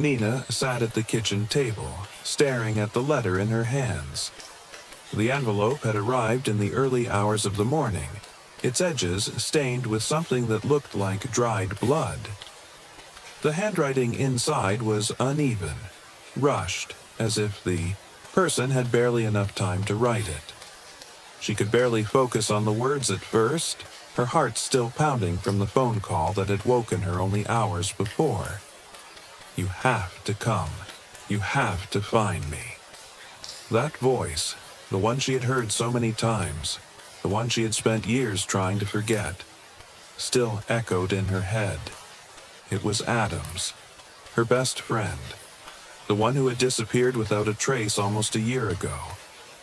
Nina sat at the kitchen table, staring at the letter in her hands. The envelope had arrived in the early hours of the morning, its edges stained with something that looked like dried blood. The handwriting inside was uneven, rushed, as if the person had barely enough time to write it. She could barely focus on the words at first, her heart still pounding from the phone call that had woken her only hours before. "You have to come. You have to find me." That voice, the one she had heard so many times, the one she had spent years trying to forget, still echoed in her head. It was Adam's, her best friend, the one who had disappeared without a trace almost a year ago,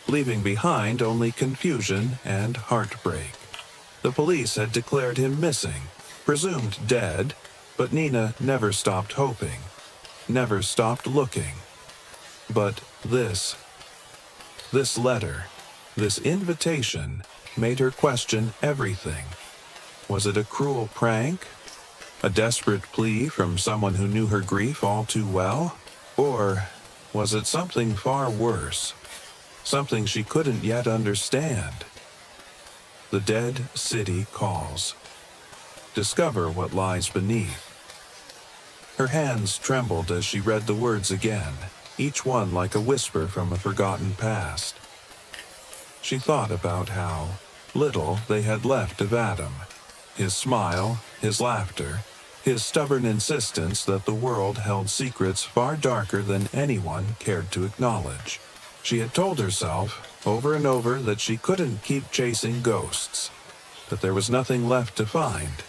leaving behind only confusion and heartbreak. The police had declared him missing, presumed dead, but Nina never stopped hoping, never stopped looking. But this letter, this invitation, made her question everything. Was it a cruel prank? A desperate plea from someone who knew her grief all too well? Or was it something far worse? Something she couldn't yet understand? The dead city calls. Discover what lies beneath. Her hands trembled as she read the words again, each one like a whisper from a forgotten past. She thought about how little they had left of Adam. His smile, his laughter, his stubborn insistence that the world held secrets far darker than anyone cared to acknowledge. She had told herself, over and over, that she couldn't keep chasing ghosts, that there was nothing left to find.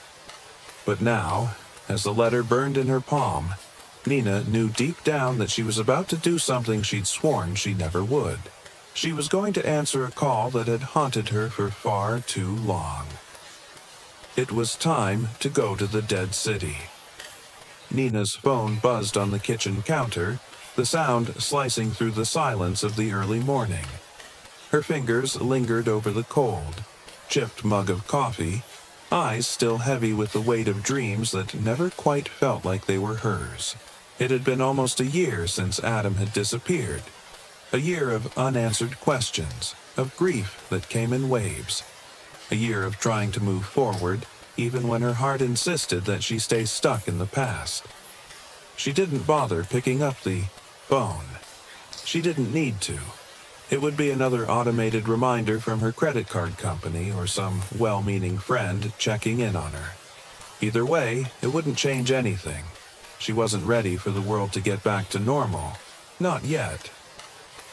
But now, as the letter burned in her palm, Nina knew deep down that she was about to do something she'd sworn she never would. She was going to answer a call that had haunted her for far too long. It was time to go to the dead city. Nina's phone buzzed on the kitchen counter, the sound slicing through the silence of the early morning. Her fingers lingered over the cold, chipped mug of coffee, eyes still heavy with the weight of dreams that never quite felt like they were hers. It had been almost a year since Adam had disappeared. A year of unanswered questions, of grief that came in waves. A year of trying to move forward, even when her heart insisted that she stay stuck in the past. She didn't bother picking up the phone. She didn't need to. It would be another automated reminder from her credit card company or some well-meaning friend checking in on her. Either way, it wouldn't change anything. She wasn't ready for the world to get back to normal. Not yet.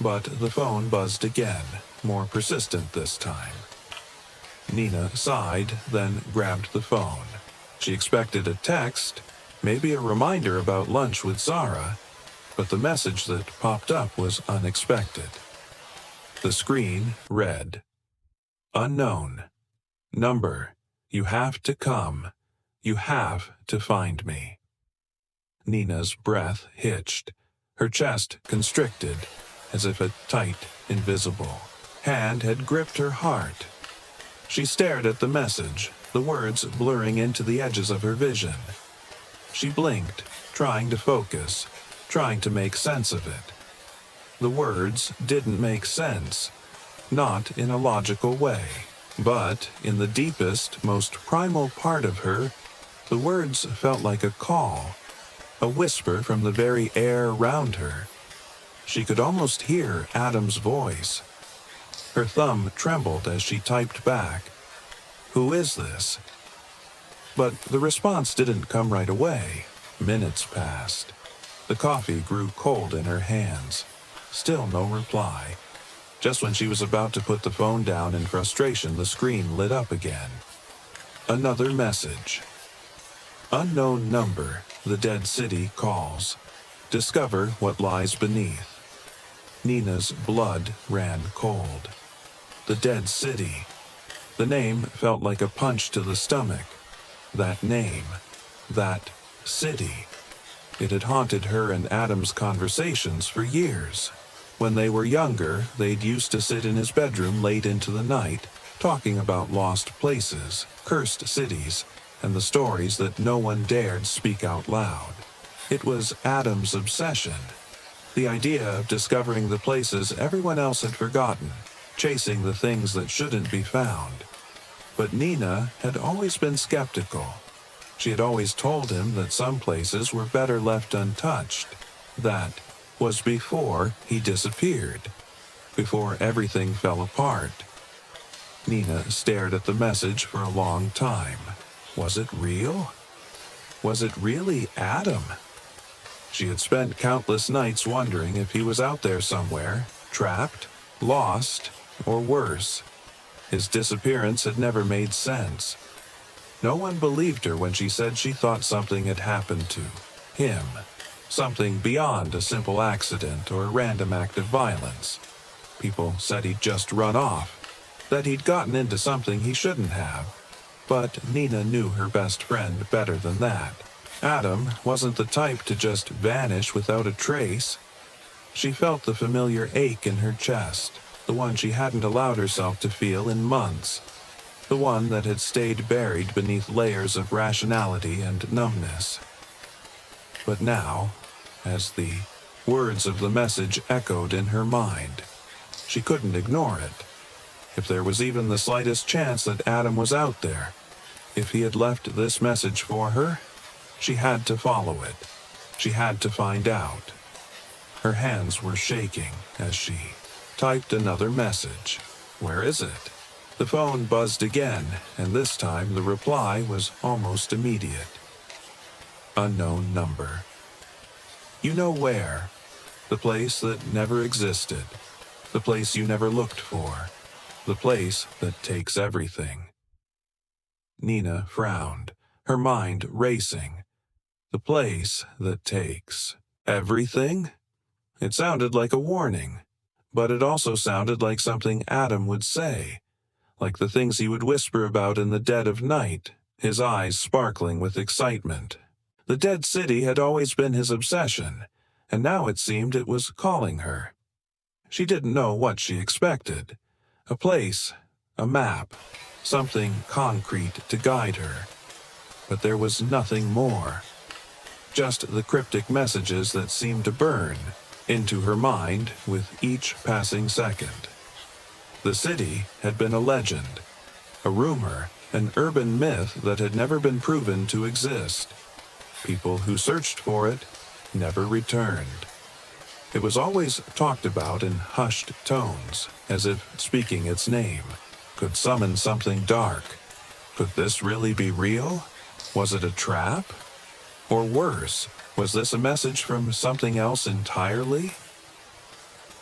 But the phone buzzed again, more persistent this time. Nina sighed, then grabbed the phone. She expected a text, maybe a reminder about lunch with Zara, but the message that popped up was unexpected. The screen read, "Unknown. Number. You have to come. You have to find me." Nina's breath hitched, her chest constricted, as if a tight, invisible hand had gripped her heart. She stared at the message, the words blurring into the edges of her vision. She blinked, trying to focus, trying to make sense of it. The words didn't make sense, not in a logical way, but in the deepest, most primal part of her, the words felt like a call, a whisper from the very air around her. She could almost hear Adam's voice. Her thumb trembled as she typed back, "Who is this?" But the response didn't come right away. Minutes passed. The coffee grew cold in her hands. Still no reply. Just when she was about to put the phone down in frustration, the screen lit up again. Another message. "Unknown number. The dead city calls. Discover what lies beneath." Nina's blood ran cold. The dead city. The name felt like a punch to the stomach. That name. That city. It had haunted her and Adam's conversations for years. When they were younger, they'd used to sit in his bedroom late into the night, talking about lost places, cursed cities, and the stories that no one dared speak out loud. It was Adam's obsession. The idea of discovering the places everyone else had forgotten, chasing the things that shouldn't be found. But Nina had always been skeptical. She had always told him that some places were better left untouched. That was before he disappeared, before everything fell apart. Nina stared at the message for a long time. Was it real? Was it really Adam? She had spent countless nights wondering if he was out there somewhere, trapped, lost, or worse. His disappearance had never made sense. No one believed her when she said she thought something had happened to him, something beyond a simple accident or a random act of violence. People said he'd just run off, that he'd gotten into something he shouldn't have. But Nina knew her best friend better than that. Adam wasn't the type to just vanish without a trace. She felt the familiar ache in her chest, the one she hadn't allowed herself to feel in months, the one that had stayed buried beneath layers of rationality and numbness. But now, as the words of the message echoed in her mind, she couldn't ignore it. If there was even the slightest chance that Adam was out there, if he had left this message for her, she had to follow it. She had to find out. Her hands were shaking as she typed another message. Where is it? The phone buzzed again, and this time the reply was almost immediate. Unknown number. You know where. The place that never existed. The place you never looked for. The place that takes everything. Nina frowned, her mind racing. The place that takes everything? It sounded like a warning, but it also sounded like something Adam would say, like the things he would whisper about in the dead of night, his eyes sparkling with excitement. The dead city had always been his obsession, and now it seemed it was calling her. She didn't know what she expected. A place, a map, something concrete to guide her. But there was nothing more. Just the cryptic messages that seemed to burn into her mind with each passing second. The city had been a legend, a rumor, an urban myth that had never been proven to exist. People who searched for it never returned. It was always talked about in hushed tones, as if speaking its name could summon something dark. Could this really be real? Was it a trap? Or worse, was this a message from something else entirely?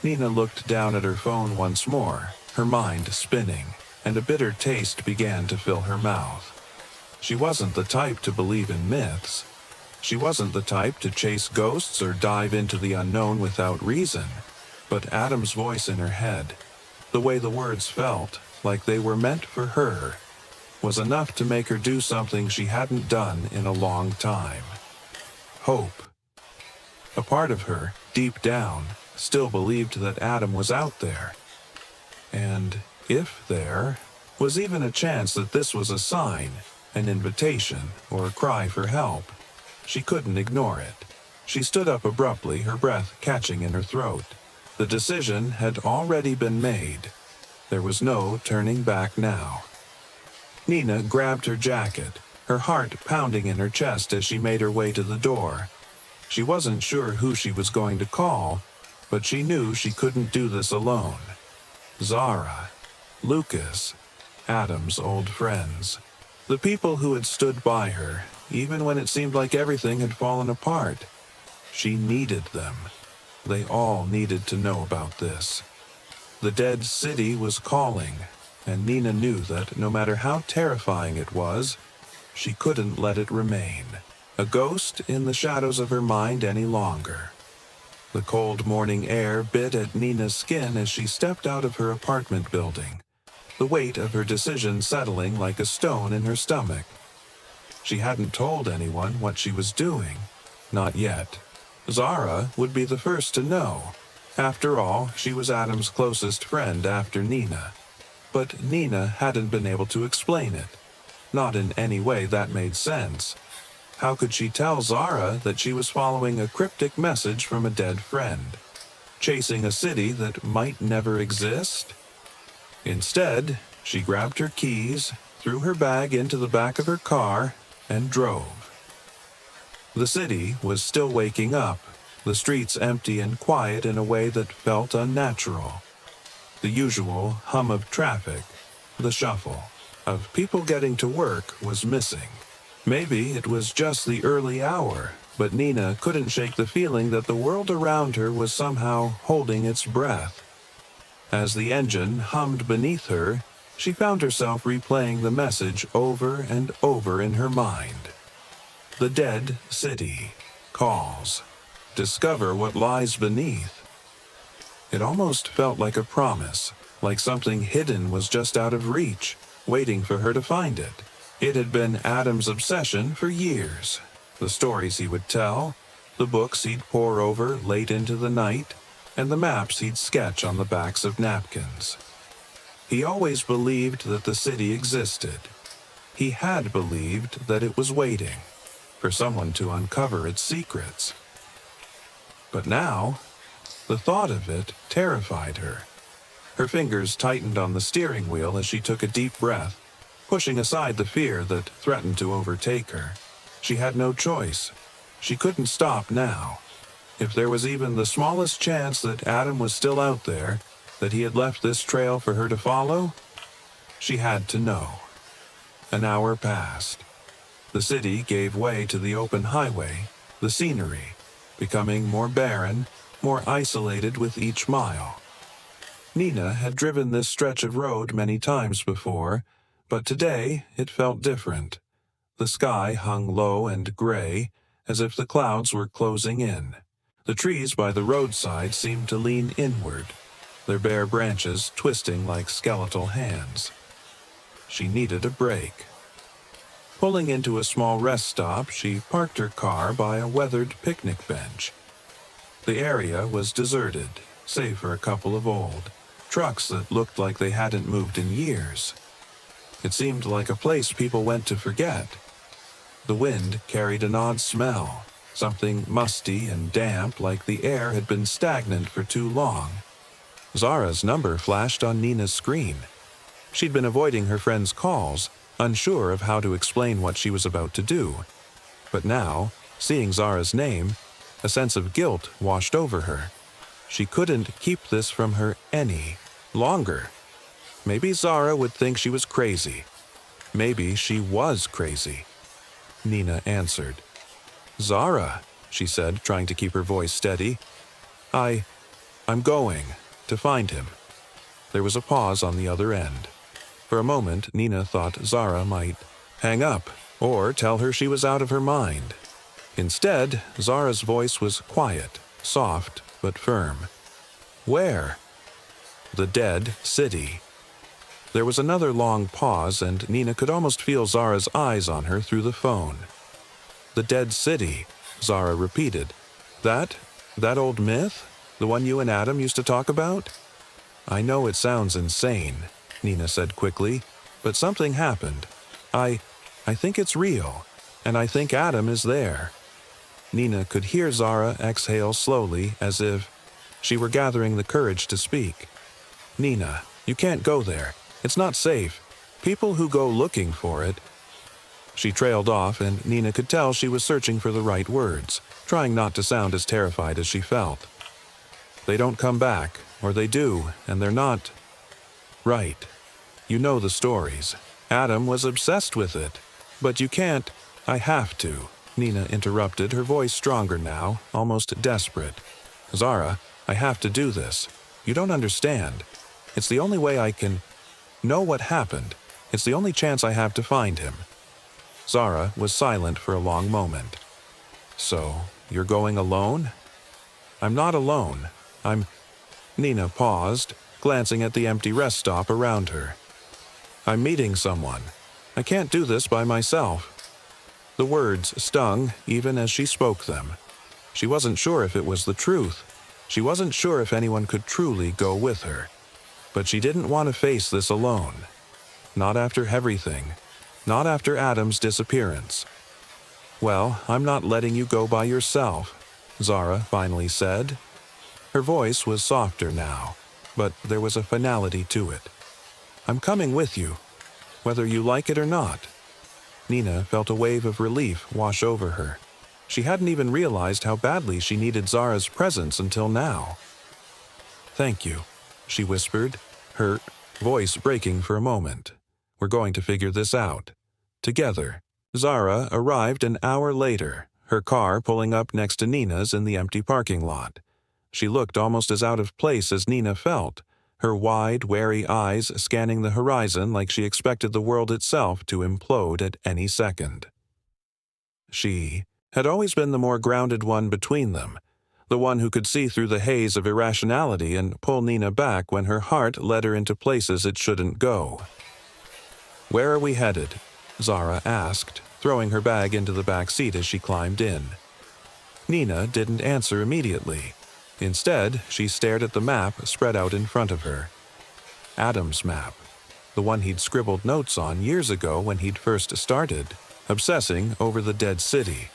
Nina looked down at her phone once more, her mind spinning, and a bitter taste began to fill her mouth. She wasn't the type to believe in myths. She wasn't the type to chase ghosts or dive into the unknown without reason. But Adam's voice in her head, the way the words felt, like they were meant for her, was enough to make her do something she hadn't done in a long time. Hope. A part of her, deep down, still believed that Adam was out there. And if there was even a chance that this was a sign, an invitation, or a cry for help, she couldn't ignore it. She stood up abruptly, her breath catching in her throat. The decision had already been made. There was no turning back now. Nina grabbed her jacket, her heart pounding in her chest as she made her way to the door. She wasn't sure who she was going to call, but she knew she couldn't do this alone. Zara, Lucas, Adam's old friends. The people who had stood by her, even when it seemed like everything had fallen apart. She needed them. They all needed to know about this. The dead city was calling, and Nina knew that no matter how terrifying it was, she couldn't let it remain a ghost in the shadows of her mind any longer. The cold morning air bit at Nina's skin as she stepped out of her apartment building, the weight of her decision settling like a stone in her stomach. She hadn't told anyone what she was doing. Not yet. Zara would be the first to know. After all, she was Adam's closest friend after Nina. But Nina hadn't been able to explain it. Not in any way that made sense. How could she tell Zara that she was following a cryptic message from a dead friend, chasing a city that might never exist? Instead, she grabbed her keys, threw her bag into the back of her car, and drove. The city was still waking up, the streets empty and quiet in a way that felt unnatural. The usual hum of traffic, the shuffle of people getting to work was missing. Maybe it was just the early hour, but Nina couldn't shake the feeling that the world around her was somehow holding its breath. As the engine hummed beneath her, she found herself replaying the message over and over in her mind. The dead city calls. Discover what lies beneath. It almost felt like a promise, like something hidden was just out of reach, waiting for her to find it. It had been Adam's obsession for years. The stories he would tell, the books he'd pore over late into the night, and the maps he'd sketch on the backs of napkins. He always believed that the city existed. He had believed that it was waiting for someone to uncover its secrets. But now, the thought of it terrified her. Her fingers tightened on the steering wheel as she took a deep breath, pushing aside the fear that threatened to overtake her. She had no choice. She couldn't stop now. If there was even the smallest chance that Adam was still out there, that he had left this trail for her to follow, she had to know. An hour passed. The city gave way to the open highway, the scenery, becoming more barren, more isolated with each mile. Nina had driven this stretch of road many times before, but today it felt different. The sky hung low and gray, as if the clouds were closing in. The trees by the roadside seemed to lean inward, their bare branches twisting like skeletal hands. She needed a break. Pulling into a small rest stop, she parked her car by a weathered picnic bench. The area was deserted, save for a couple of old trucks that looked like they hadn't moved in years. It seemed like a place people went to forget. The wind carried an odd smell, something musty and damp, like the air had been stagnant for too long. Zara's number flashed on Nina's screen. She'd been avoiding her friend's calls, unsure of how to explain what she was about to do. But now, seeing Zara's name, a sense of guilt washed over her. She couldn't keep this from her any longer. Maybe Zara would think she was crazy. Maybe she was crazy. Nina answered. "Zara," she said, trying to keep her voice steady. I'm going to find him." There was a pause on the other end. For a moment, Nina thought Zara might hang up or tell her she was out of her mind. Instead, Zara's voice was quiet, soft, but firm. "Where?" "The dead city." There was another long pause, and Nina could almost feel Zara's eyes on her through the phone. "The dead city," Zara repeated. That old myth? The one you and Adam used to talk about?" "I know it sounds insane," Nina said quickly, "but something happened. I think it's real, and I think Adam is there." Nina could hear Zara exhale slowly, as if she were gathering the courage to speak. "Nina, you can't go there. It's not safe. People who go looking for it—" She trailed off, and Nina could tell she was searching for the right words, trying not to sound as terrified as she felt. "They don't come back, or they do, and they're not right. You know the stories. Adam was obsessed with it. But you can't—" "I have to," Nina interrupted, her voice stronger now, almost desperate. "Zara, I have to do this. You don't understand. It's the only way I can know what happened. It's the only chance I have to find him." Zara was silent for a long moment. "So, you're going alone?" "I'm not alone. Nina paused, glancing at the empty rest stop around her. "I'm meeting someone. I can't do this by myself." The words stung even as she spoke them. She wasn't sure if it was the truth. She wasn't sure if anyone could truly go with her. But she didn't want to face this alone. Not after everything. Not after Adam's disappearance. Well, I'm not letting you go by yourself, Zara finally said. Her voice was softer now, but there was a finality to it. I'm coming with you, whether you like it or not. Nina felt a wave of relief wash over her. She hadn't even realized how badly she needed Zara's presence until now. Thank you, she whispered, her voice breaking for a moment. We're going to figure this out. Together. Zara arrived an hour later, her car pulling up next to Nina's in the empty parking lot. She looked almost as out of place as Nina felt, her wide, wary eyes scanning the horizon like she expected the world itself to implode at any second. She had always been the more grounded one between them, the one who could see through the haze of irrationality and pull Nina back when her heart led her into places it shouldn't go. Where are we headed? Zara asked, throwing her bag into the back seat as she climbed in. Nina didn't answer immediately. Instead, she stared at the map spread out in front of her. Adam's map, the one he'd scribbled notes on years ago when he'd first started, obsessing over the dead city.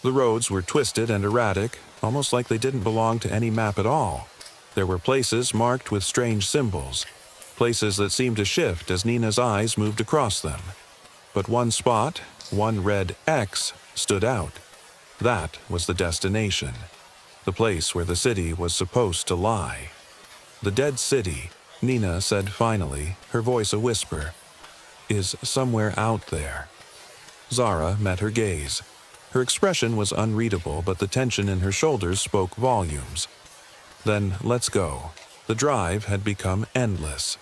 The roads were twisted and erratic, almost like they didn't belong to any map at all. There were places marked with strange symbols, places that seemed to shift as Nina's eyes moved across them. But one spot, one red X, stood out. That was the destination, the place where the city was supposed to lie. The dead city, Nina said finally, her voice a whisper, is somewhere out there. Zara met her gaze. Her expression was unreadable, but the tension in her shoulders spoke volumes. Then let's go. The drive had become endless.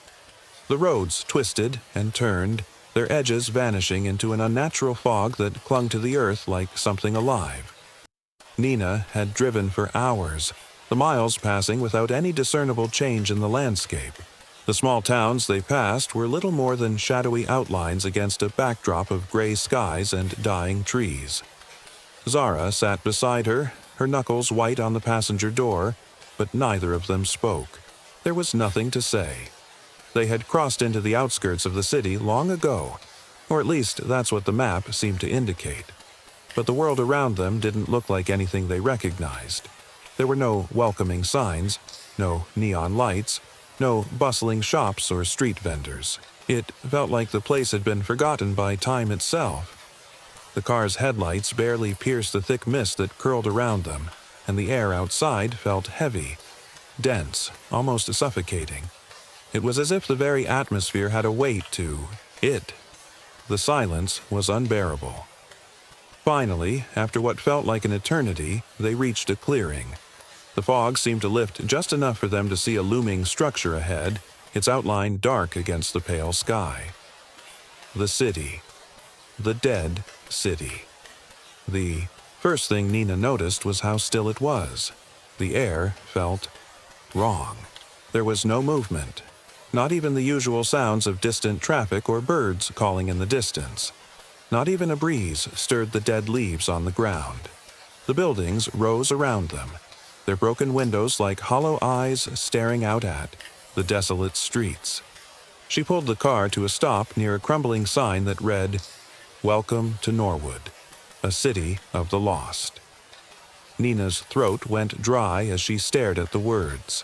The roads twisted and turned, their edges vanishing into an unnatural fog that clung to the earth like something alive. Nina had driven for hours, the miles passing without any discernible change in the landscape. The small towns they passed were little more than shadowy outlines against a backdrop of gray skies and dying trees. Zara sat beside her, her knuckles white on the passenger door, but neither of them spoke. There was nothing to say. They had crossed into the outskirts of the city long ago, or at least that's what the map seemed to indicate. But the world around them didn't look like anything they recognized. There were no welcoming signs, no neon lights, no bustling shops or street vendors. It felt like the place had been forgotten by time itself. The car's headlights barely pierced the thick mist that curled around them, and the air outside felt heavy, dense, almost suffocating. It was as if the very atmosphere had a weight to it. The silence was unbearable. Finally, after what felt like an eternity, they reached a clearing. The fog seemed to lift just enough for them to see a looming structure ahead, its outline dark against the pale sky. The city. The dead city. The first thing Nina noticed was how still it was. The air felt wrong. There was no movement. Not even the usual sounds of distant traffic or birds calling in the distance. Not even a breeze stirred the dead leaves on the ground. The buildings rose around them, their broken windows like hollow eyes staring out at the desolate streets. She pulled the car to a stop near a crumbling sign that read, "Welcome to Norwood, a city of the lost." Nina's throat went dry as she stared at the words.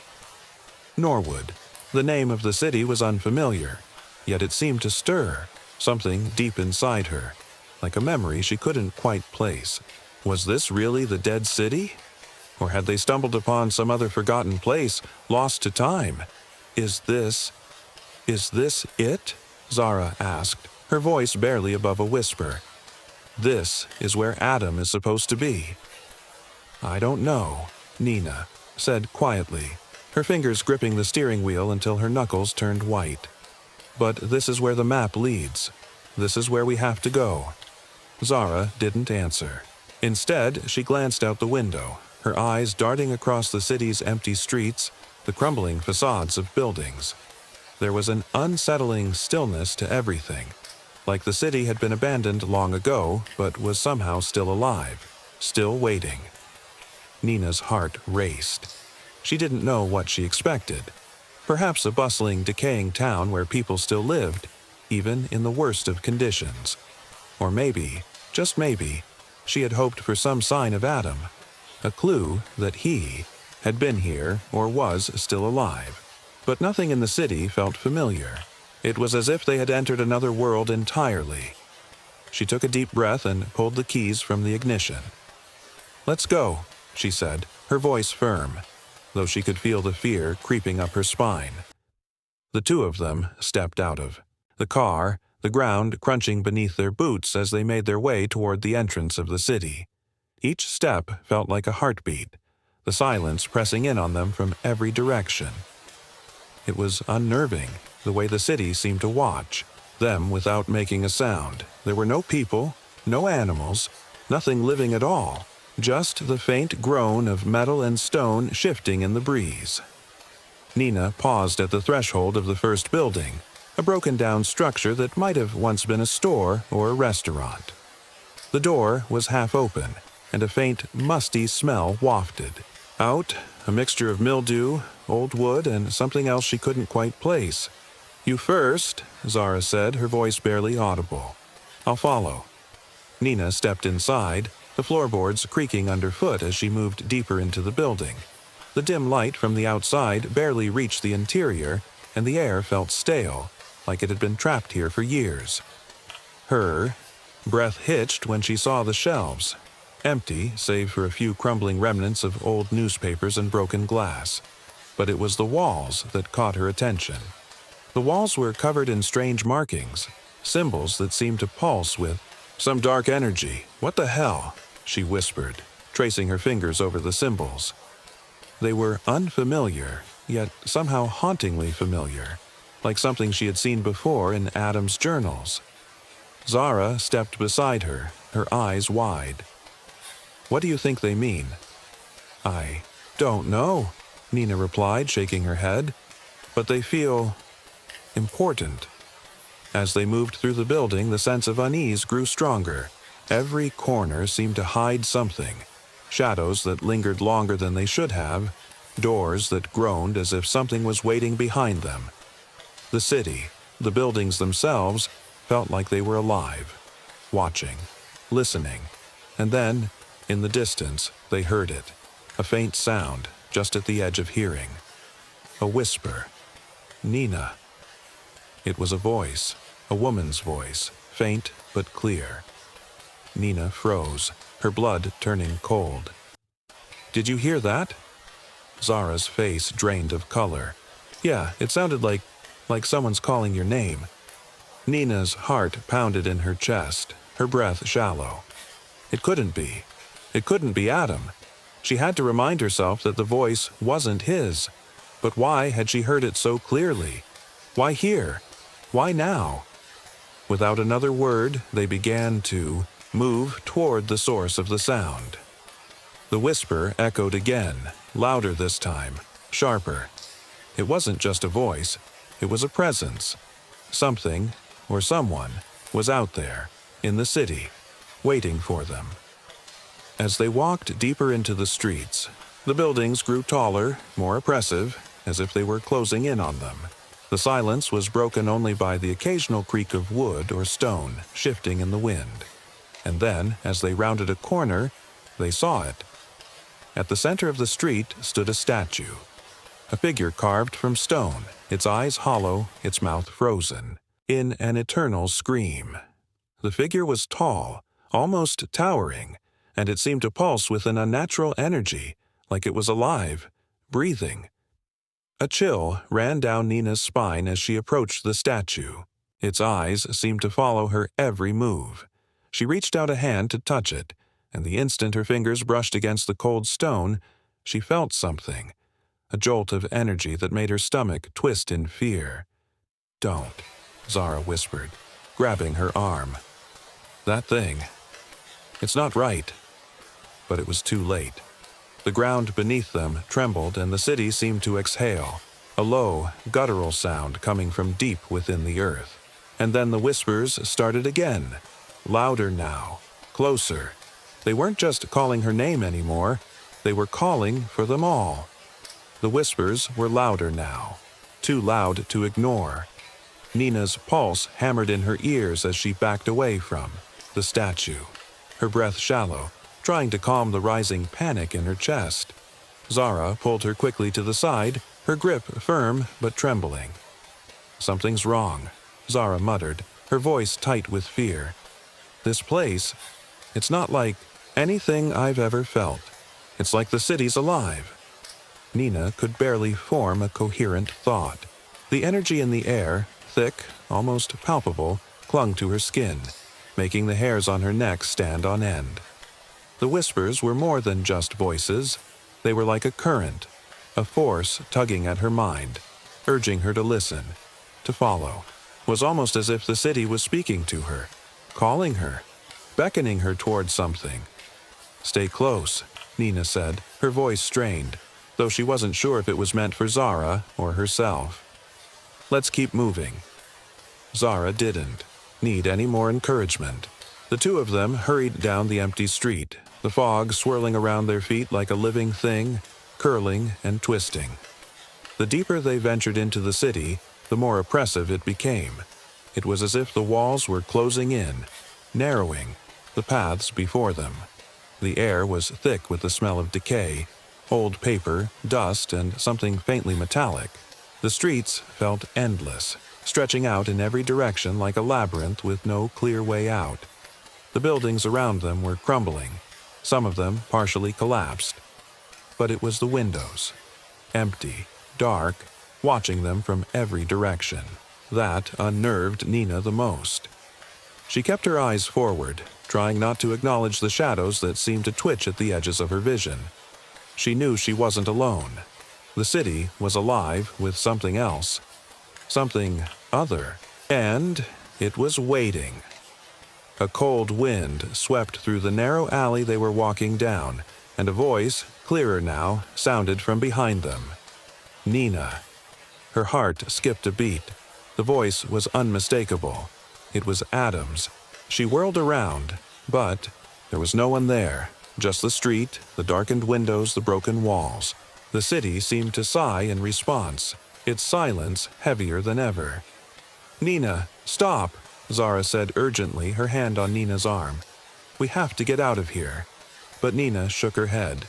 Norwood. The name of the city was unfamiliar, yet it seemed to stir something deep inside her, like a memory she couldn't quite place. Was this really the dead city? Or had they stumbled upon some other forgotten place, lost to time? Is this it? Zara asked, her voice barely above a whisper. This is where Adam is supposed to be. I don't know, Nina said quietly, her fingers gripping the steering wheel until her knuckles turned white. But this is where the map leads. This is where we have to go. Zara didn't answer. Instead, she glanced out the window, her eyes darting across the city's empty streets, the crumbling facades of buildings. There was an unsettling stillness to everything, like the city had been abandoned long ago, but was somehow still alive, still waiting. Nina's heart raced. She didn't know what she expected. Perhaps a bustling, decaying town where people still lived, even in the worst of conditions. Or maybe, just maybe, She had hoped for some sign of Adam, a clue that he had been here or was still alive. But nothing in the city felt familiar. It was as if they had entered another world entirely. She took a deep breath and pulled the keys from the ignition. "Let's go," she said, her voice firm, though she could feel the fear creeping up her spine. The two of them stepped out of the car, the ground crunching beneath their boots as they made their way toward the entrance of the city. Each step felt like a heartbeat, the silence pressing in on them from every direction. It was unnerving, the way the city seemed to watch them without making a sound. There were no people, no animals, nothing living at all, just the faint groan of metal and stone shifting in the breeze. Nina paused at the threshold of the first building, a broken-down structure that might have once been a store or a restaurant. The door was half open, and a faint, musty smell wafted. Out, a mixture of mildew, old wood, and something else she couldn't quite place. "You first," Zara said, her voice barely audible. "I'll follow." Nina stepped inside, the floorboards creaking underfoot as she moved deeper into the building. The dim light from the outside barely reached the interior, and the air felt stale, like it had been trapped here for years. Her breath hitched when she saw the shelves, empty save for a few crumbling remnants of old newspapers and broken glass. But it was the walls that caught her attention. The walls were covered in strange markings, symbols that seemed to pulse with some dark energy. "What the hell?" she whispered, tracing her fingers over the symbols. They were unfamiliar, yet somehow hauntingly familiar, like something she had seen before in Adam's journals. Zara stepped beside her, her eyes wide. "What do you think they mean?" "I don't know," Nina replied, shaking her head. "But they feel important." As they moved through the building, the sense of unease grew stronger. Every corner seemed to hide something. Shadows that lingered longer than they should have, doors that groaned as if something was waiting behind them. The city, the buildings themselves, felt like they were alive, watching, listening, and then, in the distance, they heard it, a faint sound just at the edge of hearing. A whisper. "Nina." It was a voice, a woman's voice, faint but clear. Nina froze, her blood turning cold. "Did you hear that?" Zara's face drained of color. "Yeah, it sounded like someone's calling your name." Nina's heart pounded in her chest, her breath shallow. It couldn't be. It couldn't be Adam. She had to remind herself that the voice wasn't his. But why had she heard it so clearly? Why here? Why now? Without another word, they began to move toward the source of the sound. The whisper echoed again, louder this time, sharper. It wasn't just a voice, it was a presence. Something, or someone, was out there, in the city, waiting for them. As they walked deeper into the streets, the buildings grew taller, more oppressive, as if they were closing in on them. The silence was broken only by the occasional creak of wood or stone shifting in the wind. And then, as they rounded a corner, they saw it. At the center of the street stood a statue. A figure carved from stone, its eyes hollow, its mouth frozen, in an eternal scream. The figure was tall, almost towering, and it seemed to pulse with an unnatural energy, like it was alive, breathing. A chill ran down Nina's spine as she approached the statue. Its eyes seemed to follow her every move. She reached out a hand to touch it, and the instant her fingers brushed against the cold stone, she felt something, a jolt of energy that made her stomach twist in fear. "Don't," Zara whispered, grabbing her arm. "That thing. It's not right." But it was too late. The ground beneath them trembled and the city seemed to exhale, a low, guttural sound coming from deep within the earth. And then the whispers started again, louder now, closer. They weren't just calling her name anymore, they were calling for them all. The whispers were louder now, too loud to ignore. Nina's pulse hammered in her ears as she backed away from the statue. her breath shallow, trying to calm the rising panic in her chest. Zara pulled her quickly to the side, her grip firm but trembling. "Something's wrong," Zara muttered, her voice tight with fear. "This place, it's not like anything I've ever felt. It's like the city's alive." Nina could barely form a coherent thought. The energy in the air, thick, almost palpable, clung to her skin, making the hairs on her neck stand on end. The whispers were more than just voices. They were like a current, a force tugging at her mind, urging her to listen, to follow. It was almost as if the city was speaking to her, calling her, beckoning her towards something. "Stay close," Nina said, her voice strained, though she wasn't sure if it was meant for Zara or herself. "Let's keep moving." Zara didn't need any more encouragement. The two of them hurried down the empty street, the fog swirling around their feet like a living thing, curling and twisting. The deeper they ventured into the city, the more oppressive it became. It was as if the walls were closing in, narrowing the paths before them. The air was thick with the smell of decay, old paper, dust, and something faintly metallic. The streets felt endless, stretching out in every direction like a labyrinth with no clear way out. The buildings around them were crumbling, some of them partially collapsed. But it was the windows, empty, dark, watching them from every direction. That unnerved Nina the most. She kept her eyes forward, trying not to acknowledge the shadows that seemed to twitch at the edges of her vision. She knew she wasn't alone. The city was alive with something else, something other, and it was waiting. A cold wind swept through the narrow alley they were walking down, and a voice, clearer now, sounded from behind them. "Nina." Her heart skipped a beat. The voice was unmistakable. It was Adam's. She whirled around, but there was no one there, just the street, the darkened windows, the broken walls. The city seemed to sigh in response, its silence heavier than ever. "Nina, stop," Zara said urgently, her hand on Nina's arm. "We have to get out of here." But Nina shook her head.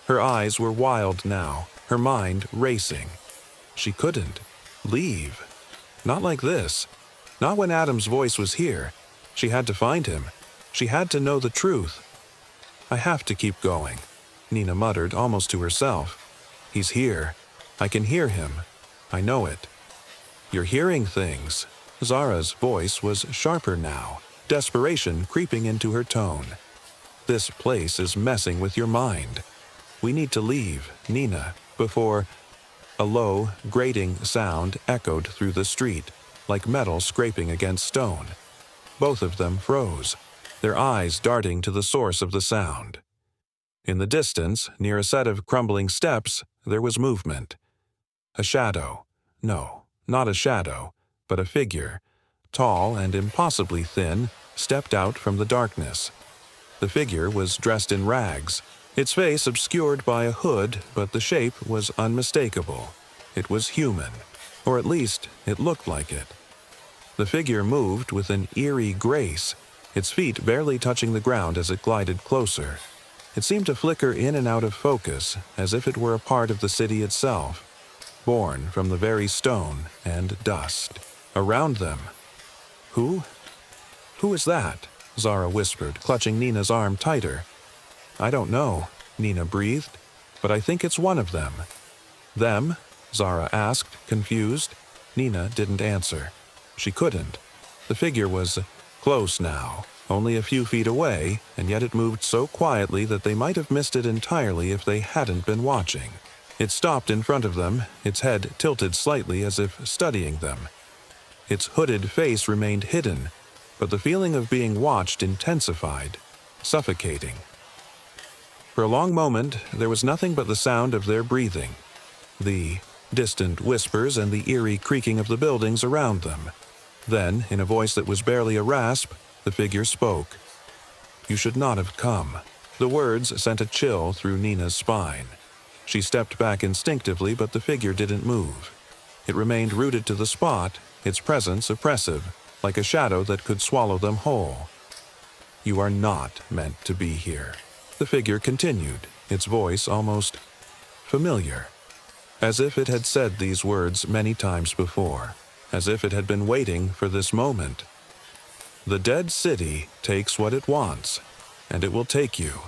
Her eyes were wild now, her mind racing. She couldn't leave. Not like this. Not when Adam's voice was here. She had to find him. She had to know the truth. "I have to keep going," Nina muttered almost to herself. "He's here. I can hear him. I know it." "You're hearing things." Zara's voice was sharper now, desperation creeping into her tone. "This place is messing with your mind. We need to leave, Nina, before—" A low, grating sound echoed through the street, like metal scraping against stone. Both of them froze, their eyes darting to the source of the sound. In the distance, near a set of crumbling steps, there was movement. A shadow. No, not a shadow, but a figure, tall and impossibly thin, stepped out from the darkness. The figure was dressed in rags, its face obscured by a hood, but the shape was unmistakable. It was human, or at least it looked like it. The figure moved with an eerie grace, its feet barely touching the ground as it glided closer. It seemed to flicker in and out of focus, as if it were a part of the city itself, born from the very stone and dust. Around them. "Who? Who is that?" Zara whispered, clutching Nina's arm tighter. "I don't know," Nina breathed, "but I think it's one of them." "Them?" Zara asked, confused. Nina didn't answer. She couldn't. The figure was close now, only a few feet away, and yet it moved so quietly that they might have missed it entirely if they hadn't been watching. It stopped in front of them, its head tilted slightly as if studying them. Its hooded face remained hidden, but the feeling of being watched intensified, suffocating. For a long moment, there was nothing but the sound of their breathing, the distant whispers and the eerie creaking of the buildings around them. Then, in a voice that was barely a rasp, the figure spoke. "You should not have come." The words sent a chill through Nina's spine. She stepped back instinctively, but the figure didn't move. It remained rooted to the spot, its presence oppressive, like a shadow that could swallow them whole. You are not meant to be here." The figure continued, its voice almost familiar, as if it had said these words many times before, as if it had been waiting for this moment. "The dead city takes what it wants, and it will take you."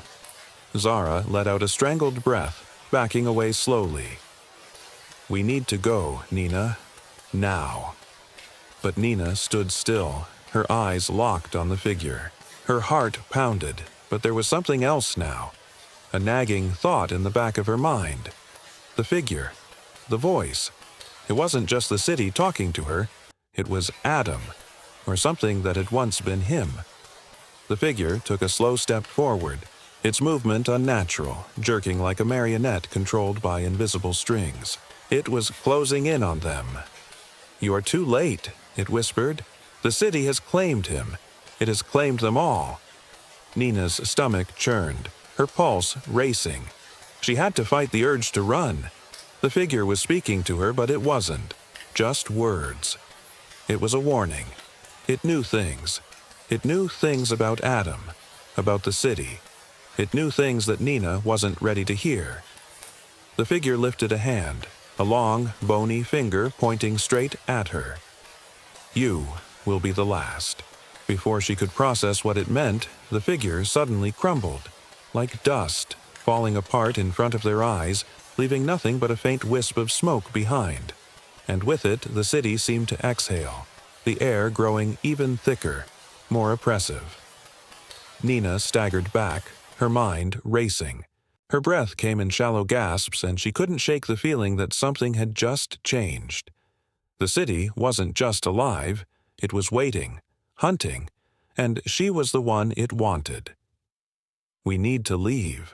Zara let out a strangled breath, backing away slowly. "We need to go, Nina. Now." But Nina stood still, her eyes locked on the figure. Her heart pounded, but there was something else now, a nagging thought in the back of her mind. The figure, the voice. It wasn't just the city talking to her, it was Adam, or something that had once been him. The figure took a slow step forward, its movement unnatural, jerking like a marionette controlled by invisible strings. It was closing in on them. "You are too late," it whispered. "The city has claimed him. It has claimed them all." Nina's stomach churned, her pulse racing. She had to fight the urge to run. The figure was speaking to her, but it wasn't. Just words. It was a warning. It knew things. It knew things about Adam, about the city. It knew things that Nina wasn't ready to hear. The figure lifted a hand, a long, bony finger pointing straight at her. "You will be the last." Before she could process what it meant, the figure suddenly crumbled, like dust, falling apart in front of their eyes, leaving nothing but a faint wisp of smoke behind. And with it, the city seemed to exhale, the air growing even thicker, more oppressive. Nina staggered back, her mind racing. Her breath came in shallow gasps, and she couldn't shake the feeling that something had just changed. The city wasn't just alive, it was waiting, hunting, and she was the one it wanted. "We need to leave."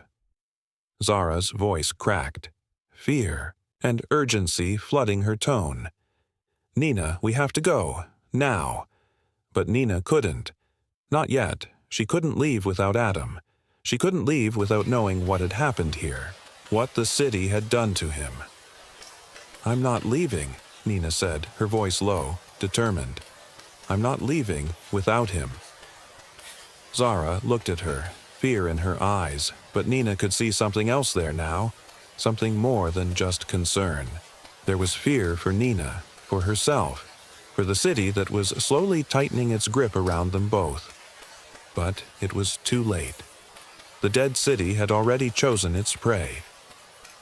Zara's voice cracked, fear and urgency flooding her tone. "Nina, we have to go, now." But Nina couldn't. Not yet. She couldn't leave without Adam. She couldn't leave without knowing what had happened here, what the city had done to him. "I'm not leaving," Nina said, her voice low, determined. "I'm not leaving without him." Zara looked at her, fear in her eyes, but Nina could see something else there now, something more than just concern. There was fear for Nina, for herself, for the city that was slowly tightening its grip around them both. But it was too late. The dead city had already chosen its prey.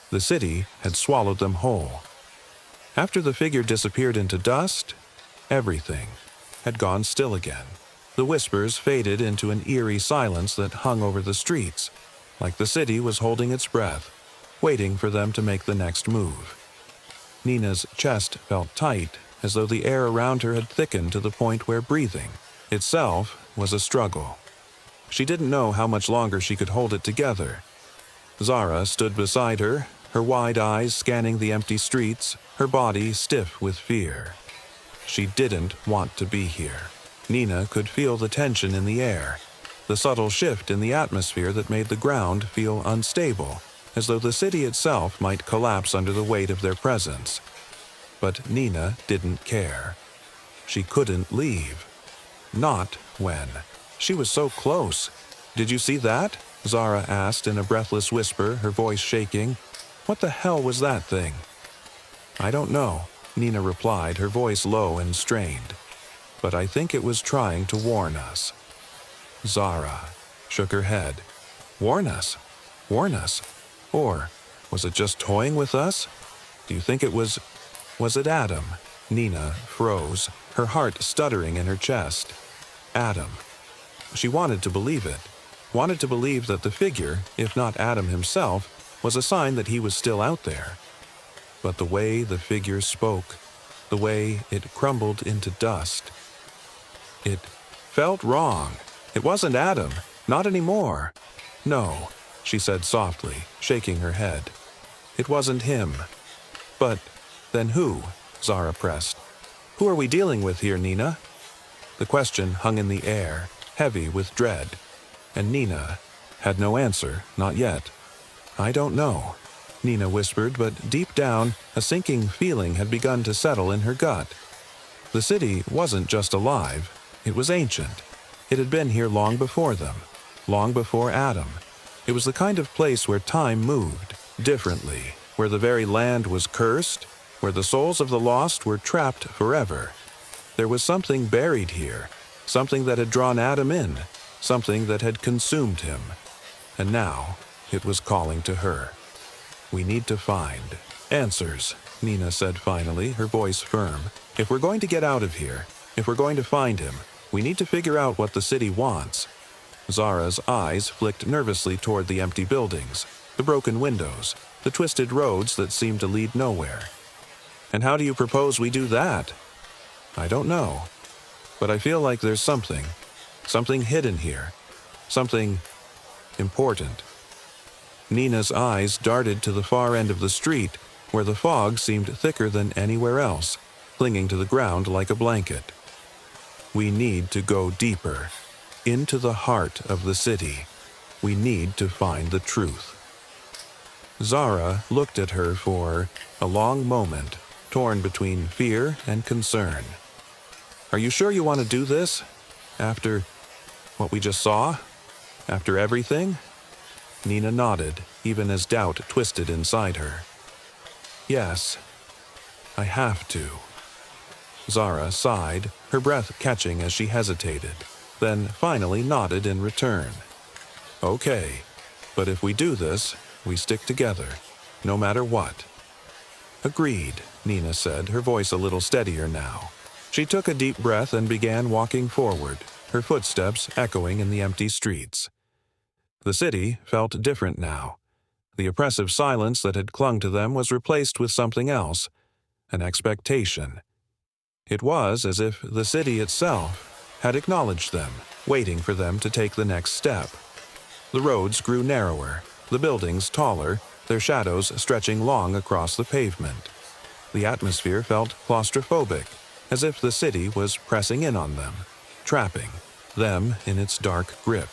The city had swallowed them whole. After the figure disappeared into dust, everything had gone still again. The whispers faded into an eerie silence that hung over the streets, like the city was holding its breath, waiting for them to make the next move. Nina's chest felt tight, as though the air around her had thickened to the point where breathing itself was a struggle. She didn't know how much longer she could hold it together. Zara stood beside her, her wide eyes scanning the empty streets, her body stiff with fear. She didn't want to be here. Nina could feel the tension in the air, the subtle shift in the atmosphere that made the ground feel unstable, as though the city itself might collapse under the weight of their presence. But Nina didn't care. She couldn't leave. Not when. She was so close. "Did you see that?" Zara asked in a breathless whisper, her voice shaking. "What the hell was that thing?" "I don't know," Nina replied, her voice low and strained. "But I think it was trying to warn us." Zara shook her head. "Warn us? Warn us? Or was it just toying with us? Do you think it was it Adam?" Nina froze, her heart stuttering in her chest. Adam. She wanted to believe it, wanted to believe that the figure, if not Adam himself, was a sign that he was still out there. But the way the figure spoke, the way it crumbled into dust, it felt wrong. It wasn't Adam, not anymore. "No," she said softly, shaking her head. "It wasn't him." "But then who?" Zara pressed. "Who are we dealing with here, Nina?" The question hung in the air, heavy with dread, and Nina had no answer, not yet. "I don't know," Nina whispered, but deep down, a sinking feeling had begun to settle in her gut. The city wasn't just alive, it was ancient. It had been here long before them, long before Adam. It was the kind of place where time moved differently, where the very land was cursed, where the souls of the lost were trapped forever. There was something buried here, something that had drawn Adam in, something that had consumed him. And now it was calling to her. "We need to find answers," Nina said finally, her voice firm. "If we're going to get out of here, if we're going to find him, we need to figure out what the city wants." Zara's eyes flicked nervously toward the empty buildings, the broken windows, the twisted roads that seemed to lead nowhere. "And how do you propose we do that?" "I don't know. But I feel like there's something hidden here, something important." Nina's eyes darted to the far end of the street, where the fog seemed thicker than anywhere else, clinging to the ground like a blanket. "We need to go deeper, into the heart of the city. We need to find the truth." Zara looked at her for a long moment, torn between fear and concern. "Are you sure you want to do this? After what we just saw? After everything?" Nina nodded, even as doubt twisted inside her. "Yes, I have to." Zara sighed, her breath catching as she hesitated, then finally nodded in return. "Okay, but if we do this, we stick together, no matter what." "Agreed," Nina said, her voice a little steadier now. She took a deep breath and began walking forward, her footsteps echoing in the empty streets. The city felt different now. The oppressive silence that had clung to them was replaced with something else, an expectation. It was as if the city itself had acknowledged them, waiting for them to take the next step. The roads grew narrower, the buildings taller, their shadows stretching long across the pavement. The atmosphere felt claustrophobic, as if the city was pressing in on them, trapping them in its dark grip.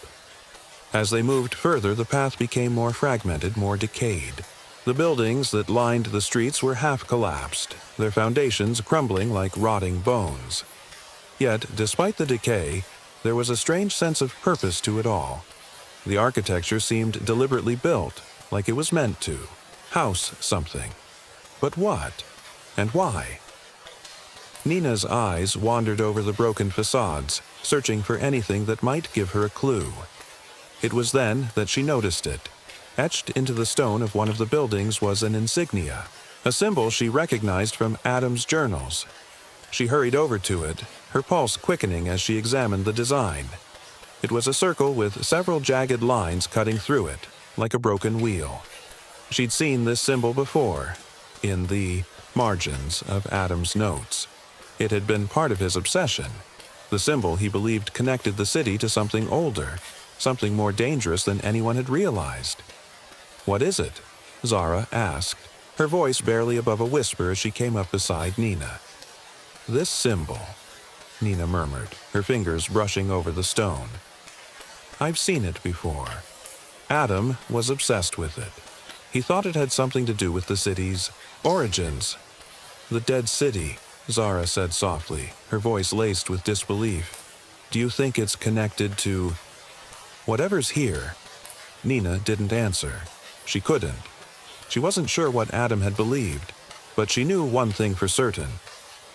As they moved further, the path became more fragmented, more decayed. The buildings that lined the streets were half collapsed, their foundations crumbling like rotting bones. Yet, despite the decay, there was a strange sense of purpose to it all. The architecture seemed deliberately built, like it was meant to house something. But what? And why? Nina's eyes wandered over the broken facades, searching for anything that might give her a clue. It was then that she noticed it. Etched into the stone of one of the buildings was an insignia, a symbol she recognized from Adam's journals. She hurried over to it, her pulse quickening as she examined the design. It was a circle with several jagged lines cutting through it, like a broken wheel. She'd seen this symbol before, in the margins of Adam's notes. It had been part of his obsession. The symbol he believed connected the city to something older, something more dangerous than anyone had realized. "What is it?" Zara asked, her voice barely above a whisper as she came up beside Nina. "This symbol," Nina murmured, her fingers brushing over the stone. "I've seen it before. Adam was obsessed with it. He thought it had something to do with the city's origins." "The dead city," Zara said softly, her voice laced with disbelief. "Do you think it's connected to whatever's here?" Nina didn't answer. She couldn't. She wasn't sure what Adam had believed, but she knew one thing for certain.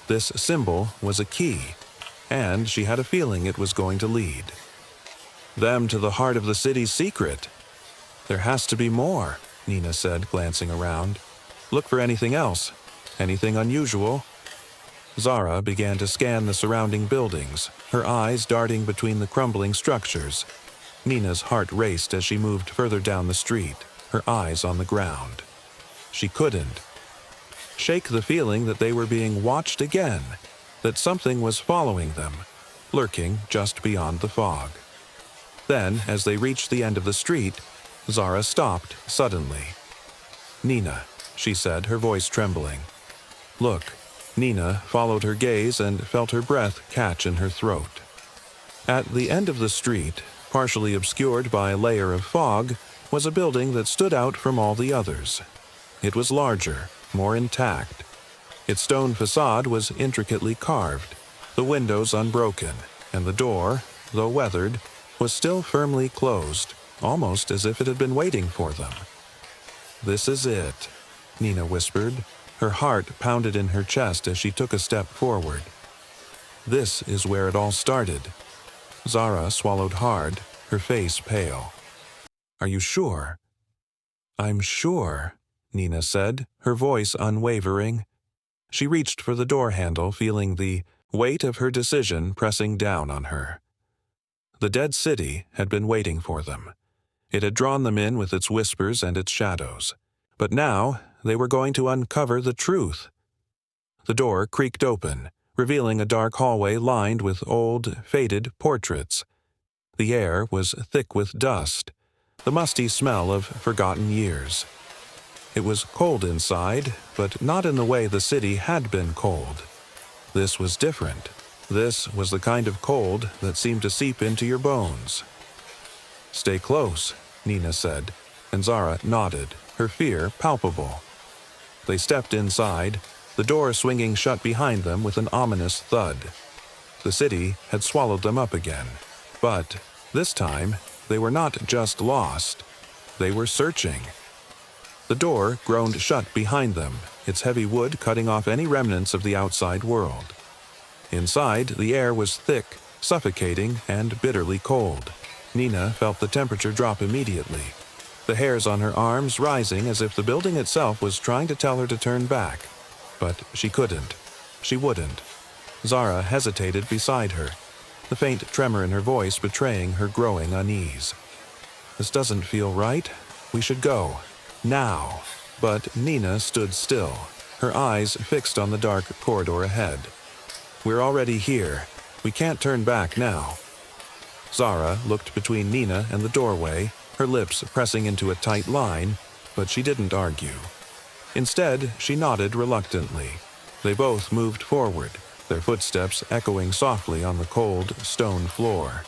This symbol was a key, and she had a feeling it was going to lead them to the heart of the city's secret. "There has to be more," Nina said, glancing around. "Look for anything else. Anything unusual." Zara began to scan the surrounding buildings, her eyes darting between the crumbling structures. Nina's heart raced as she moved further down the street, her eyes on the ground. She couldn't shake the feeling that they were being watched again, that something was following them, lurking just beyond the fog. Then, as they reached the end of the street, Zara stopped suddenly. "Nina," she said, her voice trembling. "Look." Nina followed her gaze and felt her breath catch in her throat. At the end of the street, partially obscured by a layer of fog, was a building that stood out from all the others. It was larger, more intact. Its stone facade was intricately carved, the windows unbroken, and the door, though weathered, was still firmly closed, almost as if it had been waiting for them. "This is it," Nina whispered. Her heart pounded in her chest as she took a step forward. "This is where it all started." Zara swallowed hard, her face pale. "Are you sure?" "I'm sure," Nina said, her voice unwavering. She reached for the door handle, feeling the weight of her decision pressing down on her. The dead city had been waiting for them. It had drawn them in with its whispers and its shadows. But now they were going to uncover the truth. The door creaked open, revealing a dark hallway lined with old, faded portraits. The air was thick with dust, the musty smell of forgotten years. It was cold inside, but not in the way the city had been cold. This was different. This was the kind of cold that seemed to seep into your bones. "Stay close," Nina said, and Zara nodded, her fear palpable. They stepped inside, the door swinging shut behind them with an ominous thud. The city had swallowed them up again, but this time they were not just lost. They were searching. The door groaned shut behind them, its heavy wood cutting off any remnants of the outside world. Inside, the air was thick, suffocating, and bitterly cold. Nina felt the temperature drop immediately, the hairs on her arms rising as if the building itself was trying to tell her to turn back. But she couldn't. She wouldn't. Zara hesitated beside her, the faint tremor in her voice betraying her growing unease. "This doesn't feel right. We should go. Now." But Nina stood still, her eyes fixed on the dark corridor ahead. "We're already here. We can't turn back now." Zara looked between Nina and the doorway, her lips pressing into a tight line, but she didn't argue. Instead, she nodded reluctantly. They both moved forward, their footsteps echoing softly on the cold stone floor.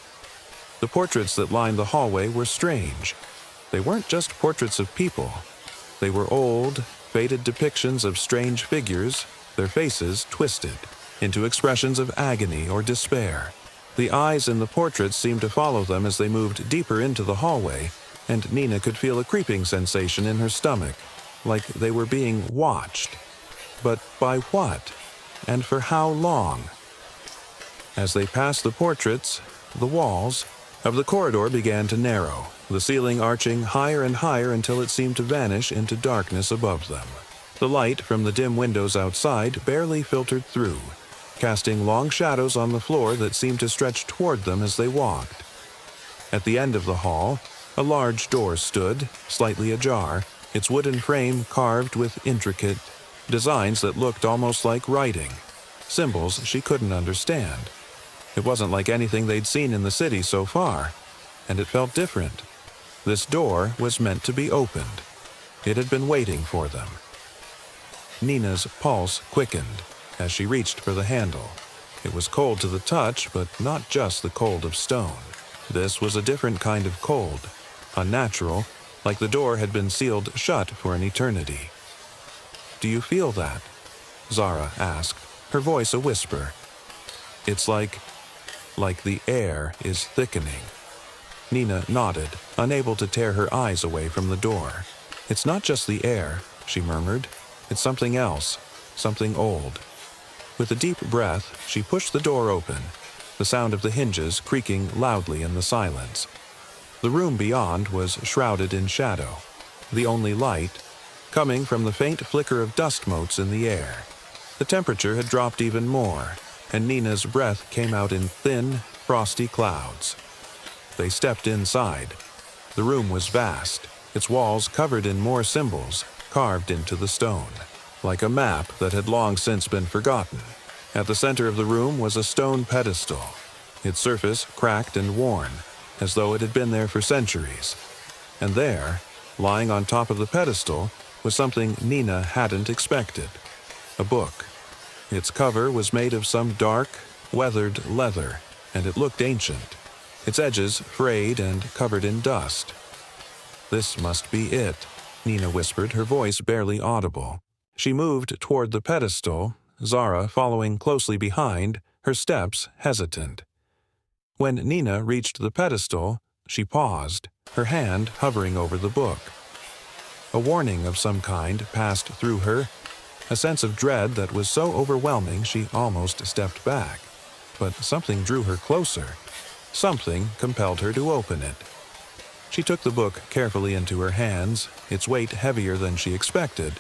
The portraits that lined the hallway were strange. They weren't just portraits of people. They were old, faded depictions of strange figures, their faces twisted into expressions of agony or despair. The eyes in the portraits seemed to follow them as they moved deeper into the hallway, and Nina could feel a creeping sensation in her stomach, like they were being watched. But by what? And for how long? As they passed the portraits, the walls of the corridor began to narrow, the ceiling arching higher and higher until it seemed to vanish into darkness above them. The light from the dim windows outside barely filtered through, casting long shadows on the floor that seemed to stretch toward them as they walked. At the end of the hall, a large door stood, slightly ajar, its wooden frame carved with intricate designs that looked almost like writing, symbols she couldn't understand. It wasn't like anything they'd seen in the city so far, and it felt different. This door was meant to be opened. It had been waiting for them. Nina's pulse quickened as she reached for the handle. It was cold to the touch, but not just the cold of stone. This was a different kind of cold, unnatural, like the door had been sealed shut for an eternity. "Do you feel that?" Zara asked, her voice a whisper. "It's like the air is thickening." Nina nodded, unable to tear her eyes away from the door. "It's not just the air," she murmured. "It's something else, something old." With a deep breath, she pushed the door open, the sound of the hinges creaking loudly in the silence. The room beyond was shrouded in shadow, the only light coming from the faint flicker of dust motes in the air. The temperature had dropped even more, and Nina's breath came out in thin, frosty clouds. They stepped inside. The room was vast, its walls covered in more symbols carved into the stone, like a map that had long since been forgotten. At the center of the room was a stone pedestal, its surface cracked and worn, as though it had been there for centuries. And there, lying on top of the pedestal, was something Nina hadn't expected: a book. Its cover was made of some dark, weathered leather, and it looked ancient, its edges frayed and covered in dust. "This must be it," Nina whispered, her voice barely audible. She moved toward the pedestal, Zara following closely behind, her steps hesitant. When Nina reached the pedestal, she paused, her hand hovering over the book. A warning of some kind passed through her, a sense of dread that was so overwhelming she almost stepped back. But something drew her closer. Something compelled her to open it. She took the book carefully into her hands, its weight heavier than she expected.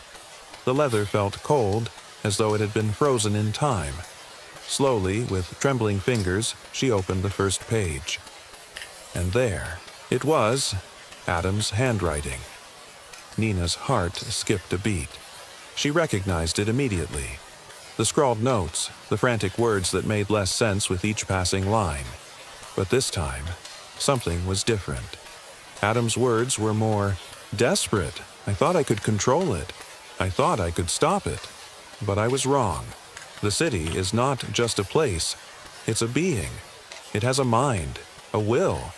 The leather felt cold, as though it had been frozen in time. Slowly, with trembling fingers, she opened the first page. And there, it was, Adam's handwriting. Nina's heart skipped a beat. She recognized it immediately. The scrawled notes, the frantic words that made less sense with each passing line. But this time, something was different. Adam's words were more desperate. I thought I could control it. I thought I could stop it. But I was wrong. The city is not just a place. It's a being. It has a mind, a will.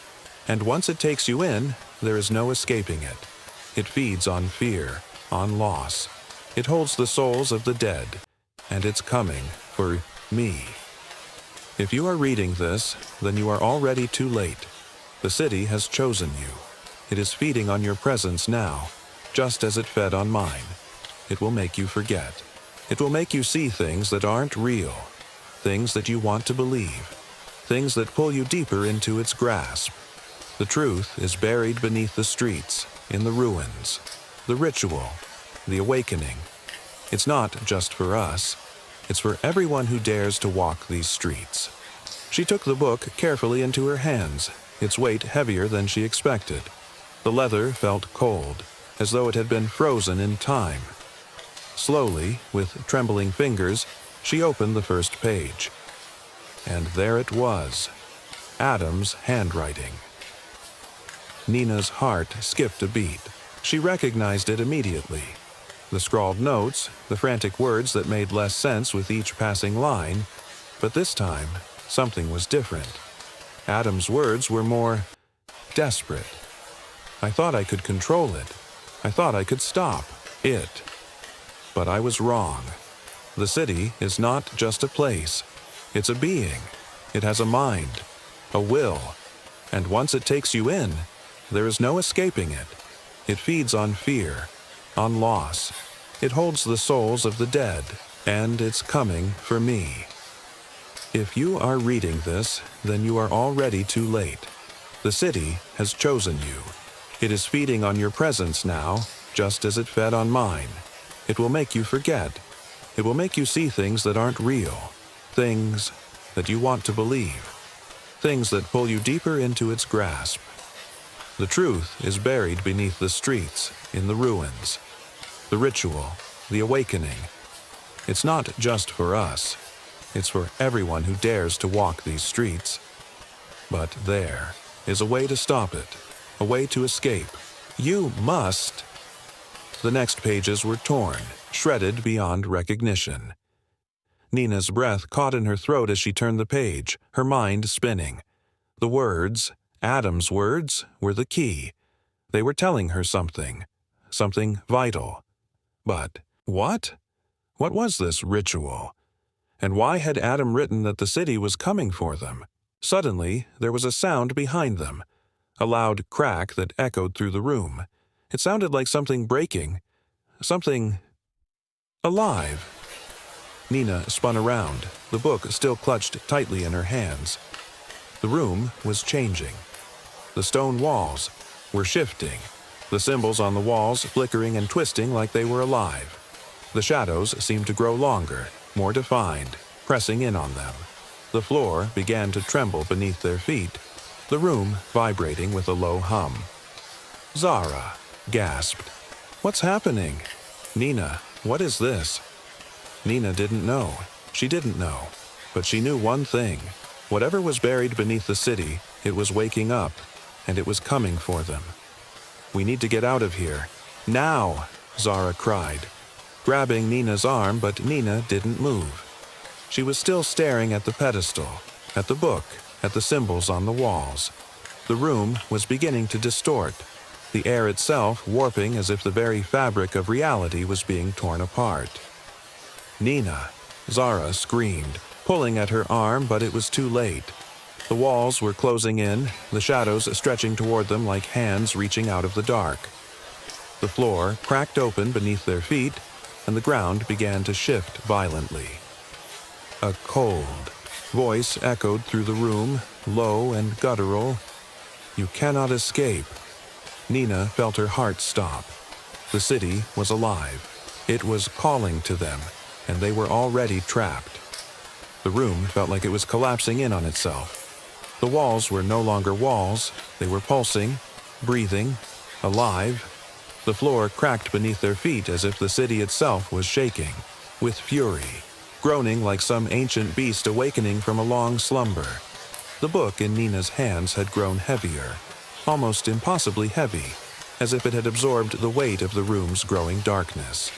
And once it takes you in, there is no escaping it. It feeds on fear, on loss. It holds the souls of the dead. And it's coming for me. If you are reading this, then you are already too late. The city has chosen you. It is feeding on your presence now, just as it fed on mine. It will make you forget. It will make you see things that aren't real, things that you want to believe, things that pull you deeper into its grasp. The truth is buried beneath the streets, in the ruins, the ritual, the awakening. It's not just for us. It's for everyone who dares to walk these streets. She took the book carefully into her hands, its weight heavier than she expected. The leather felt cold, as though it had been frozen in time. Slowly, with trembling fingers, she opened the first page. And there it was, Adam's handwriting. Nina's heart skipped a beat. She recognized it immediately. The scrawled notes, the frantic words that made less sense with each passing line, but this time, something was different. Adam's words were more desperate. I thought I could control it. I thought I could stop it. But I was wrong. The city is not just a place. It's a being. It has a mind, a will. And once it takes you in, there is no escaping it. It feeds on fear, on loss. It holds the souls of the dead, and it's coming for me. If you are reading this, then you are already too late. The city has chosen you. It is feeding on your presence now, just as it fed on mine. It will make you forget. It will make you see things that aren't real, things that you want to believe, things that pull you deeper into its grasp. The truth is buried beneath the streets, in the ruins. The ritual, the awakening. It's not just for us. It's for everyone who dares to walk these streets. But there is a way to stop it, a way to escape. You must. The next pages were torn, shredded beyond recognition. Nina's breath caught in her throat as she turned the page, her mind spinning. The words, Adam's words, were the key. They were telling her something vital. But what? What was this ritual? And why had Adam written that the city was coming for them? Suddenly, there was a sound behind them, a loud crack that echoed through the room. It sounded like something breaking, something alive. Nina spun around, the book still clutched tightly in her hands. The room was changing. The stone walls were shifting, the symbols on the walls flickering and twisting like they were alive. The shadows seemed to grow longer, more defined, pressing in on them. The floor began to tremble beneath their feet, the room vibrating with a low hum. Zara gasped. What's happening? Nina, what is this? Nina didn't know. She didn't know. But she knew one thing. Whatever was buried beneath the city, it was waking up, and it was coming for them. We need to get out of here. Now, Zara cried, grabbing Nina's arm, but Nina didn't move. She was still staring at the pedestal, at the book, at the symbols on the walls. The room was beginning to distort, the air itself warping as if the very fabric of reality was being torn apart. Nina, Zara screamed, pulling at her arm, but it was too late. The walls were closing in, the shadows stretching toward them like hands reaching out of the dark. The floor cracked open beneath their feet, and the ground began to shift violently. A cold voice echoed through the room, low and guttural. "You cannot escape." Nina felt her heart stop. The city was alive. It was calling to them, and they were already trapped. The room felt like it was collapsing in on itself. The walls were no longer walls. They were pulsing, breathing, alive. The floor cracked beneath their feet as if the city itself was shaking, with fury, groaning like some ancient beast awakening from a long slumber. The book in Nina's hands had grown heavier, almost impossibly heavy, as if it had absorbed the weight of the room's growing darkness.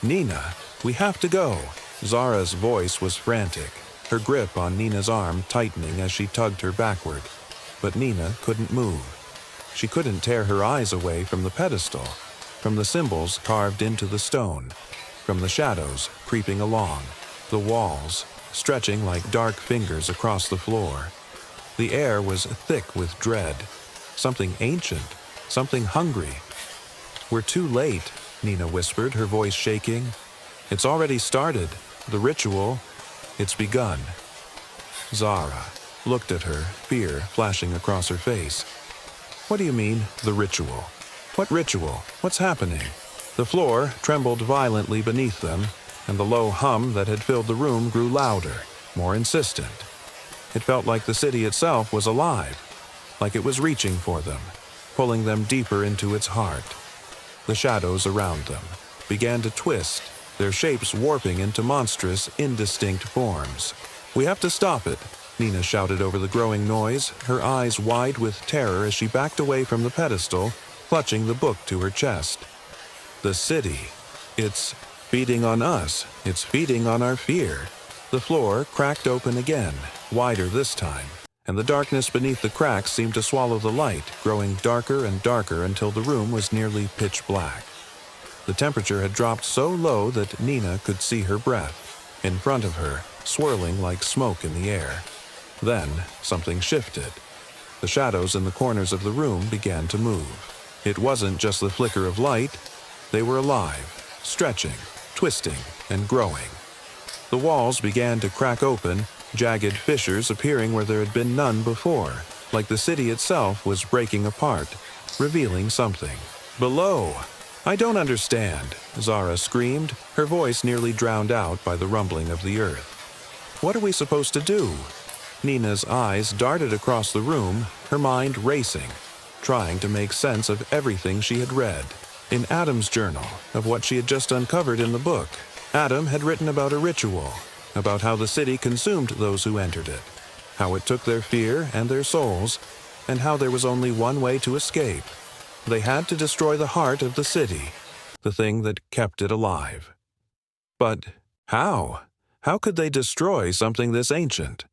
"Nina, we have to go." Zara's voice was frantic, her grip on Nina's arm tightening as she tugged her backward. But Nina couldn't move. She couldn't tear her eyes away from the pedestal, from the symbols carved into the stone, from the shadows creeping along, the walls stretching like dark fingers across the floor. The air was thick with dread, something ancient, something hungry. "We're too late," Nina whispered, her voice shaking. "It's already started. The ritual, it's begun." Zara looked at her, fear flashing across her face. "What do you mean, the ritual? What ritual? What's happening?" The floor trembled violently beneath them, and the low hum that had filled the room grew louder, more insistent. It felt like the city itself was alive, like it was reaching for them, pulling them deeper into its heart. The shadows around them began to twist, their shapes warping into monstrous, indistinct forms. "We have to stop it," Nina shouted over the growing noise, her eyes wide with terror as she backed away from the pedestal, clutching the book to her chest. "The city. It's feeding on us. It's feeding on our fear." The floor cracked open again, wider this time, and the darkness beneath the cracks seemed to swallow the light, growing darker and darker until the room was nearly pitch black. The temperature had dropped so low that Nina could see her breath, in front of her, swirling like smoke in the air. Then something shifted. The shadows in the corners of the room began to move. It wasn't just the flicker of light. They were alive, stretching, twisting, and growing. The walls began to crack open, jagged fissures appearing where there had been none before, like the city itself was breaking apart, revealing something. "Below! I don't understand," Zara screamed, her voice nearly drowned out by the rumbling of the earth. "What are we supposed to do?" Nina's eyes darted across the room, her mind racing, trying to make sense of everything she had read. In Adam's journal, of what she had just uncovered in the book, Adam had written about a ritual, about how the city consumed those who entered it, how it took their fear and their souls, and how there was only one way to escape. They had to destroy the heart of the city, the thing that kept it alive. But how? How could they destroy something this ancient?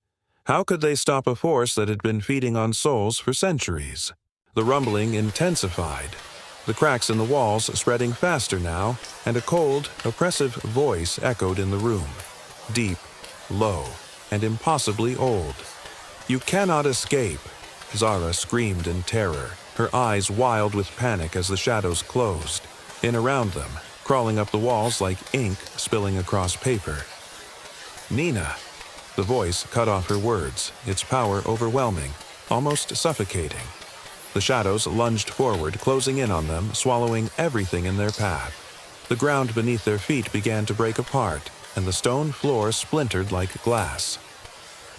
How could they stop a force that had been feeding on souls for centuries? The rumbling intensified, the cracks in the walls spreading faster now, and a cold, oppressive voice echoed in the room, deep, low, and impossibly old. "You cannot escape," Zara screamed in terror, her eyes wild with panic as the shadows closed, in around them, crawling up the walls like ink spilling across paper. "Nina!" The voice cut off her words, its power overwhelming, almost suffocating. The shadows lunged forward, closing in on them, swallowing everything in their path. The ground beneath their feet began to break apart, and the stone floor splintered like glass.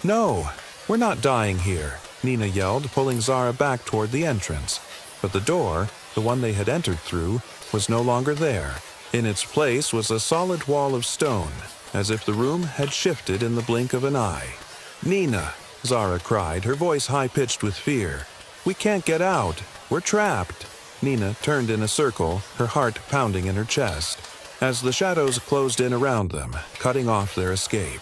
"No, we're not dying here," Nina yelled, pulling Zara back toward the entrance. But the door, the one they had entered through, was no longer there. In its place was a solid wall of stone, as if the room had shifted in the blink of an eye. "Nina!" Zara cried, her voice high-pitched with fear. "We can't get out. We're trapped." Nina turned in a circle, her heart pounding in her chest, as the shadows closed in around them, cutting off their escape.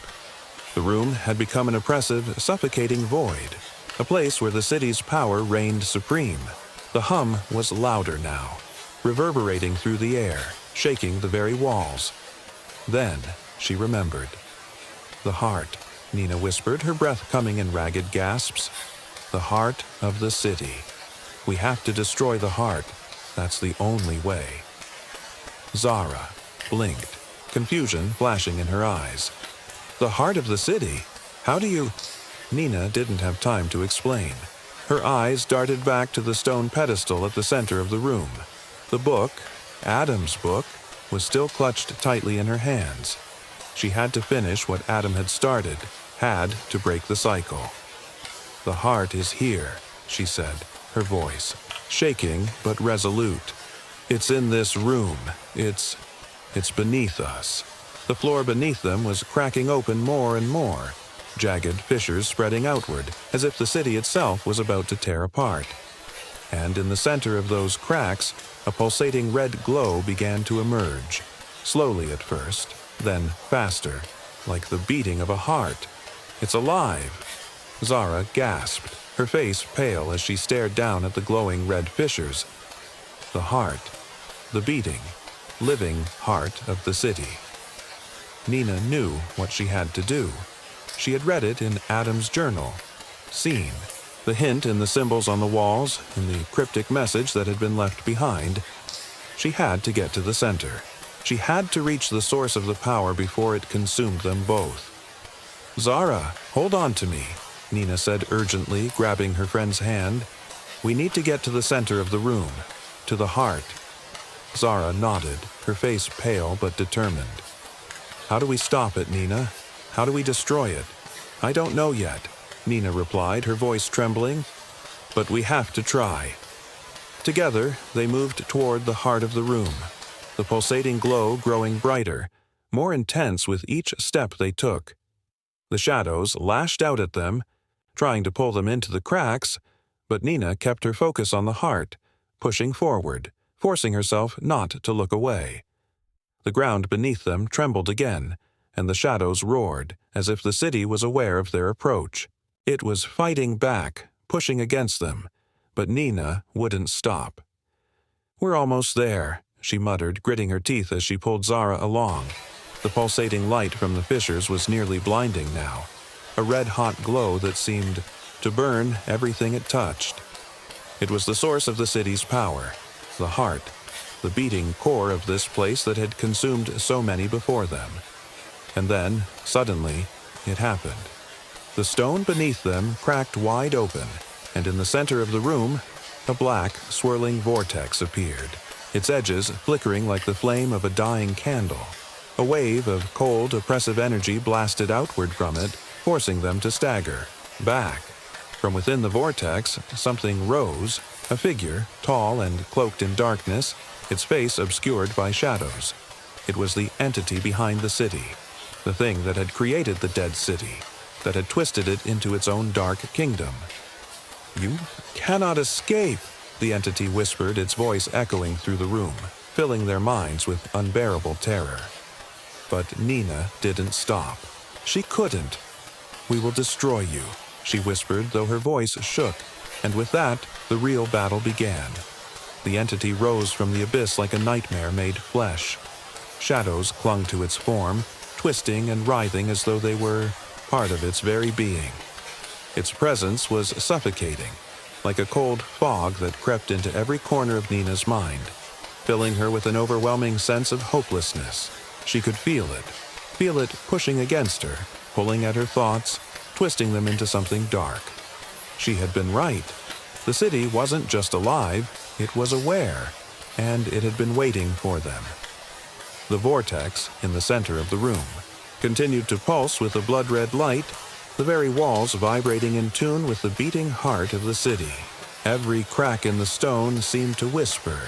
The room had become an oppressive, suffocating void, a place where the city's power reigned supreme. The hum was louder now, reverberating through the air, shaking the very walls. Then she remembered. The heart. Nina whispered, her breath coming in ragged gasps. "The heart of the city. We have to destroy the heart. That's the only way." Zara blinked, confusion flashing in her eyes. "The heart of the city? How do you—" Nina didn't have time to explain. Her eyes darted back to the stone pedestal at the center of the room. The book, Adam's book, was still clutched tightly in her hands. She had to finish what Adam had started, had to break the cycle. "The heart is here," she said, her voice shaking but resolute. "It's in this room. It's beneath us." The floor beneath them was cracking open more and more, jagged fissures spreading outward, as if the city itself was about to tear apart. And in the center of those cracks, a pulsating red glow began to emerge, slowly at first, then faster, like the beating of a heart. "It's alive!" Zara gasped, her face pale as she stared down at the glowing red fissures. The heart, the beating, living heart of the city. Nina knew what she had to do. She had read it in Adam's journal, seen the hint in the symbols on the walls, in the cryptic message that had been left behind. She had to get to the center. She had to reach the source of the power before it consumed them both. "Zara, hold on to me," Nina said urgently, grabbing her friend's hand. "We need to get to the center of the room, to the heart." Zara nodded, her face pale but determined. "How do we stop it, Nina? How do we destroy it?" "I don't know yet," Nina replied, her voice trembling. "But we have to try." Together, they moved toward the heart of the room, the pulsating glow growing brighter, more intense with each step they took. The shadows lashed out at them, trying to pull them into the cracks, but Nina kept her focus on the heart, pushing forward, forcing herself not to look away. The ground beneath them trembled again, and the shadows roared, as if the city was aware of their approach. It was fighting back, pushing against them, but Nina wouldn't stop. "We're almost there," she muttered, gritting her teeth as she pulled Zara along. The pulsating light from the fissures was nearly blinding now, a red-hot glow that seemed to burn everything it touched. It was the source of the city's power, the heart, the beating core of this place that had consumed so many before them. And then, suddenly, it happened. The stone beneath them cracked wide open, and in the center of the room, a black, swirling vortex appeared, its edges flickering like the flame of a dying candle. A wave of cold, oppressive energy blasted outward from it, forcing them to stagger, back. From within the vortex, something rose, a figure, tall and cloaked in darkness, its face obscured by shadows. It was the entity behind the city, the thing that had created the dead city, that had twisted it into its own dark kingdom. "You cannot escape," the entity whispered, its voice echoing through the room, filling their minds with unbearable terror. But Nina didn't stop. She couldn't. "We will destroy you," she whispered, though her voice shook, and with that, the real battle began. The entity rose from the abyss like a nightmare made flesh. Shadows clung to its form, twisting and writhing as though they were part of its very being. Its presence was suffocating, like a cold fog that crept into every corner of Nina's mind, filling her with an overwhelming sense of hopelessness. She could feel it pushing against her, pulling at her thoughts, twisting them into something dark. She had been right. The city wasn't just alive, it was aware, and it had been waiting for them. The vortex, in the center of the room, continued to pulse with a blood-red light, the very walls vibrating in tune with the beating heart of the city. Every crack in the stone seemed to whisper,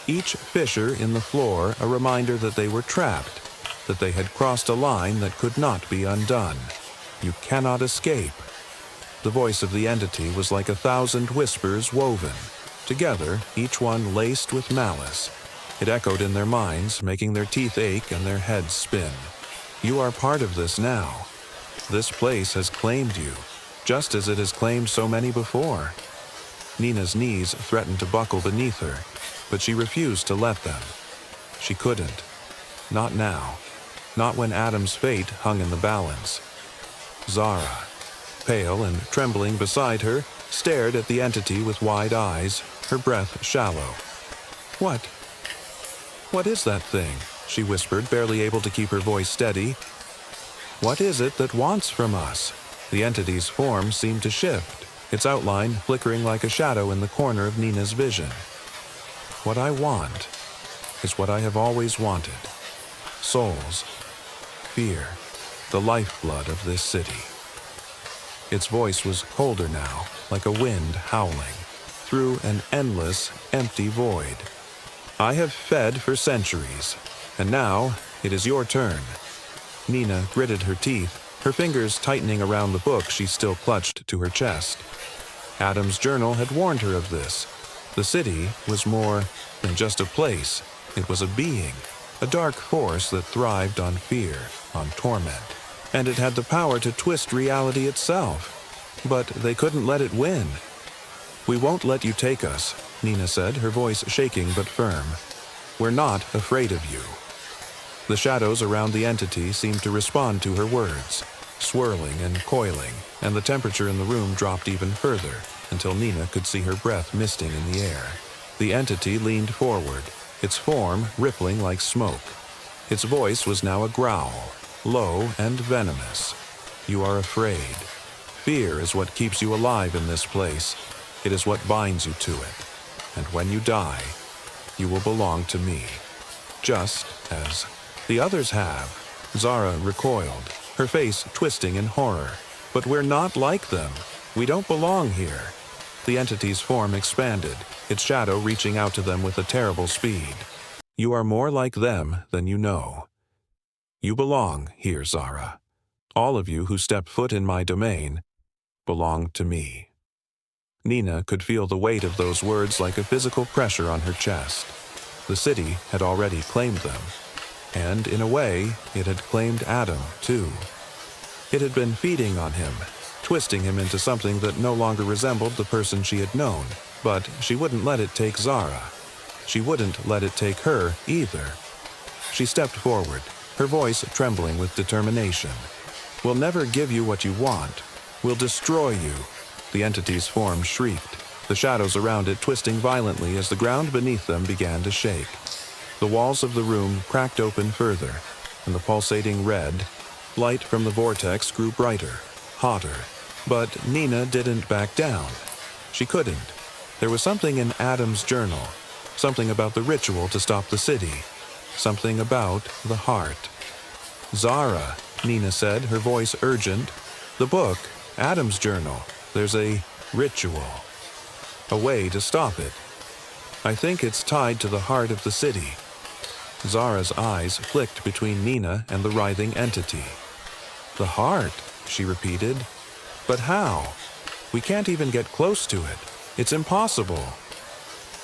each fissure in the floor a reminder that they were trapped, that they had crossed a line that could not be undone. "You cannot escape." The voice of the entity was like 1,000 whispers woven, together, each one laced with malice. It echoed in their minds, making their teeth ache and their heads spin. "You are part of this now. This place has claimed you, just as it has claimed so many before." Nina's knees threatened to buckle beneath her, but she refused to let them. She couldn't. Not now. Not when Adam's fate hung in the balance. Zara, pale and trembling beside her, stared at the entity with wide eyes, her breath shallow. "What? What is that thing?" she whispered, barely able to keep her voice steady. "What is it that wants from us?" The entity's form seemed to shift, its outline flickering like a shadow in the corner of Nina's vision. "What I want is what I have always wanted. Souls. Fear. The lifeblood of this city." Its voice was colder now, like a wind howling, through an endless, empty void. "I have fed for centuries, and now it is your turn." Nina gritted her teeth, her fingers tightening around the book she still clutched to her chest. Adam's journal had warned her of this. The city was more than just a place. It was a being, a dark force that thrived on fear, on torment. And it had the power to twist reality itself. But they couldn't let it win. "We won't let you take us," Nina said, her voice shaking but firm. "We're not afraid of you." The shadows around the entity seemed to respond to her words, swirling and coiling, and the temperature in the room dropped even further, until Nina could see her breath misting in the air. The entity leaned forward, its form rippling like smoke. Its voice was now a growl, low and venomous. "You are afraid. Fear is what keeps you alive in this place. It is what binds you to it. And when you die, you will belong to me. Just as the others have." Zara recoiled, her face twisting in horror. "But we're not like them. We don't belong here." The entity's form expanded, its shadow reaching out to them with a terrible speed. "You are more like them than you know. You belong here, Zara. All of you who step foot in my domain belong to me." Nina could feel the weight of those words like a physical pressure on her chest. The city had already claimed them. And, in a way, it had claimed Adam, too. It had been feeding on him, twisting him into something that no longer resembled the person she had known. But she wouldn't let it take Zara. She wouldn't let it take her, either. She stepped forward, her voice trembling with determination. "We'll never give you what you want. We'll destroy you." The entity's form shrieked, the shadows around it twisting violently as the ground beneath them began to shake. The walls of the room cracked open further, and the pulsating red light from the vortex grew brighter, hotter. But Nina didn't back down. She couldn't. There was something in Adam's journal, something about the ritual to stop the city, something about the heart. "Zara," Nina said, her voice urgent. "The book, Adam's journal, there's a ritual, a way to stop it. I think it's tied to the heart of the city." Zara's eyes flicked between Nina and the writhing entity. "The heart," she repeated. "But how? We can't even get close to it. It's impossible."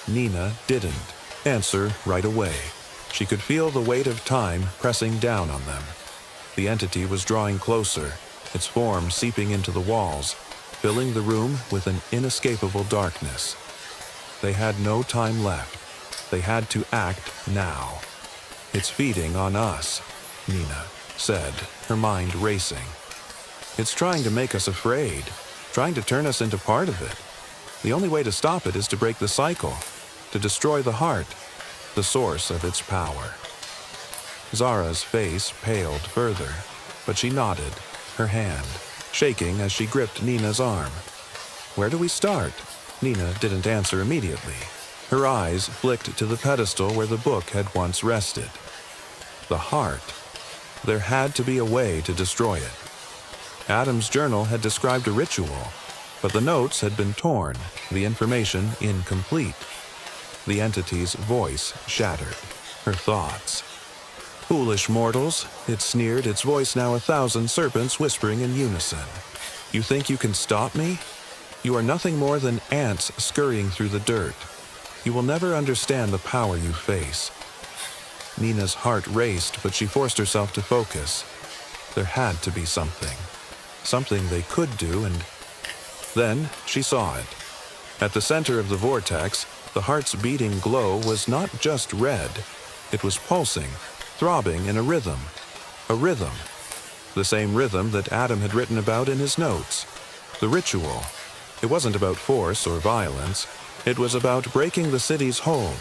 Nina didn't answer right away. She could feel the weight of time pressing down on them. The entity was drawing closer, its form seeping into the walls, filling the room with an inescapable darkness. They had no time left. They had to act now. "It's feeding on us," Nina said, her mind racing. "It's trying to make us afraid, trying to turn us into part of it. The only way to stop it is to break the cycle, to destroy the heart, the source of its power." Zara's face paled further, but she nodded, her hand shaking as she gripped Nina's arm. "Where do we start?" Nina didn't answer immediately. Her eyes flicked to the pedestal where the book had once rested. The heart. There had to be a way to destroy it. Adam's journal had described a ritual, but the notes had been torn, the information incomplete. The entity's voice shattered, her thoughts. "Foolish mortals," it sneered, its voice now 1,000 serpents whispering in unison. "You think you can stop me? You are nothing more than ants scurrying through the dirt. You will never understand the power you face." Nina's heart raced, but she forced herself to focus. There had to be something they could do, and then she saw it. At the center of the vortex, the heart's beating glow was not just red. It was pulsing, throbbing in a rhythm. A rhythm. the same rhythm that Adam had written about in his notes. The ritual. It wasn't about force or violence. It was about breaking the city's hold,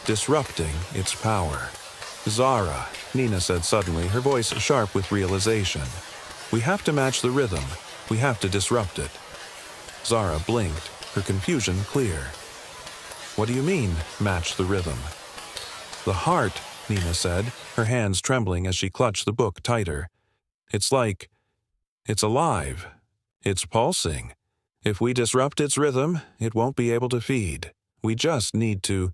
disrupting its power. "Zara," Nina said suddenly, her voice sharp with realization. "We have to match the rhythm. We have to disrupt it." Zara blinked, her confusion clear. "What do you mean, match the rhythm?" "The heart," Nina said, her hands trembling as she clutched the book tighter. "It's alive. It's pulsing. If we disrupt its rhythm, it won't be able to feed. We just need to—"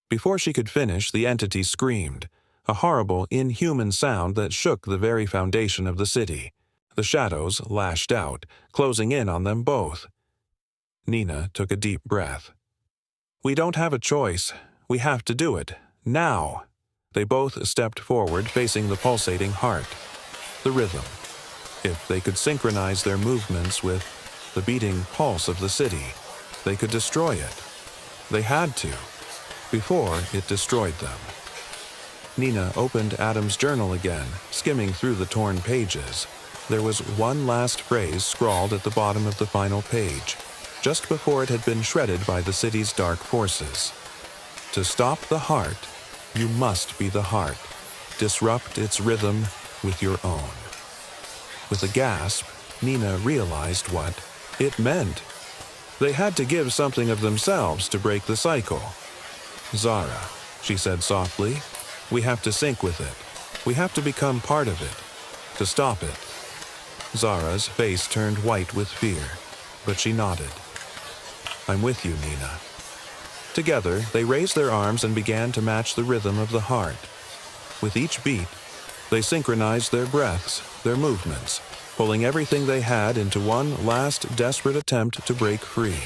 Before she could finish, the entity screamed, a horrible, inhuman sound that shook the very foundation of the city. The shadows lashed out, closing in on them both. Nina took a deep breath. "We don't have a choice. We have to do it. Now." They both stepped forward, facing the pulsating heart. The rhythm. If they could synchronize their movements with the beating pulse of the city, they could destroy it. They had to, before it destroyed them. Nina opened Adam's journal again, skimming through the torn pages. There was one last phrase scrawled at the bottom of the final page, just before it had been shredded by the city's dark forces. "To stop the heart, you must be the heart. Disrupt its rhythm with your own." With a gasp, Nina realized what it meant. They had to give something of themselves to break the cycle. "Zara," she said softly, "we have to sync with it. We have to become part of it. To stop it." Zara's face turned white with fear, but she nodded. "I'm with you, Nina." Together, they raised their arms and began to match the rhythm of the heart. With each beat, they synchronized their breaths, their movements, pulling everything they had into one last desperate attempt to break free.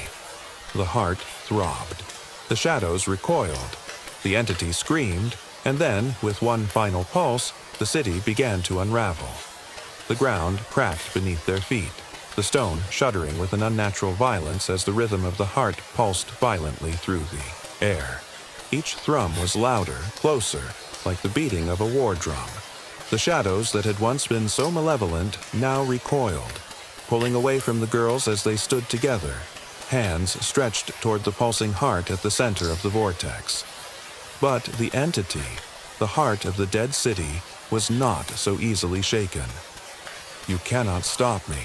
The heart throbbed. The shadows recoiled. The entity screamed, and then, with one final pulse, the city began to unravel. The ground cracked beneath their feet, the stone shuddering with an unnatural violence as the rhythm of the heart pulsed violently through the air. Each thrum was louder, closer, like the beating of a war drum. The shadows that had once been so malevolent now recoiled, pulling away from the girls as they stood together, hands stretched toward the pulsing heart at the center of the vortex. But the entity, the heart of the dead city, was not so easily shaken. "You cannot stop me,"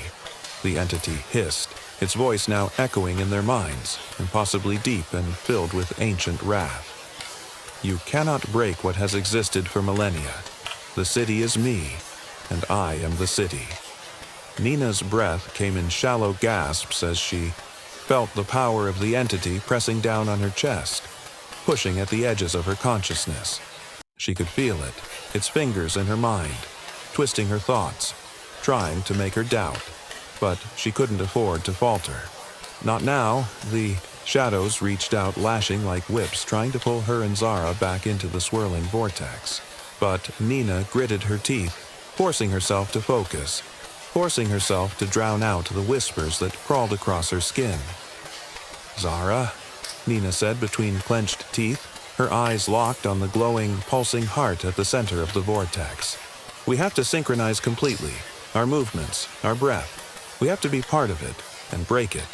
the entity hissed, its voice now echoing in their minds, impossibly deep and filled with ancient wrath. "You cannot break what has existed for millennia. The city is me, and I am the city." Nina's breath came in shallow gasps as she felt the power of the entity pressing down on her chest, pushing at the edges of her consciousness. She could feel it, its fingers in her mind, twisting her thoughts, trying to make her doubt. But she couldn't afford to falter. Not now. The shadows reached out, lashing like whips, trying to pull her and Zara back into the swirling vortex. But Nina gritted her teeth, forcing herself to focus, forcing herself to drown out the whispers that crawled across her skin. "Zara," Nina said between clenched teeth, her eyes locked on the glowing, pulsing heart at the center of the vortex. "We have to synchronize completely, our movements, our breath. We have to be part of it, and break it."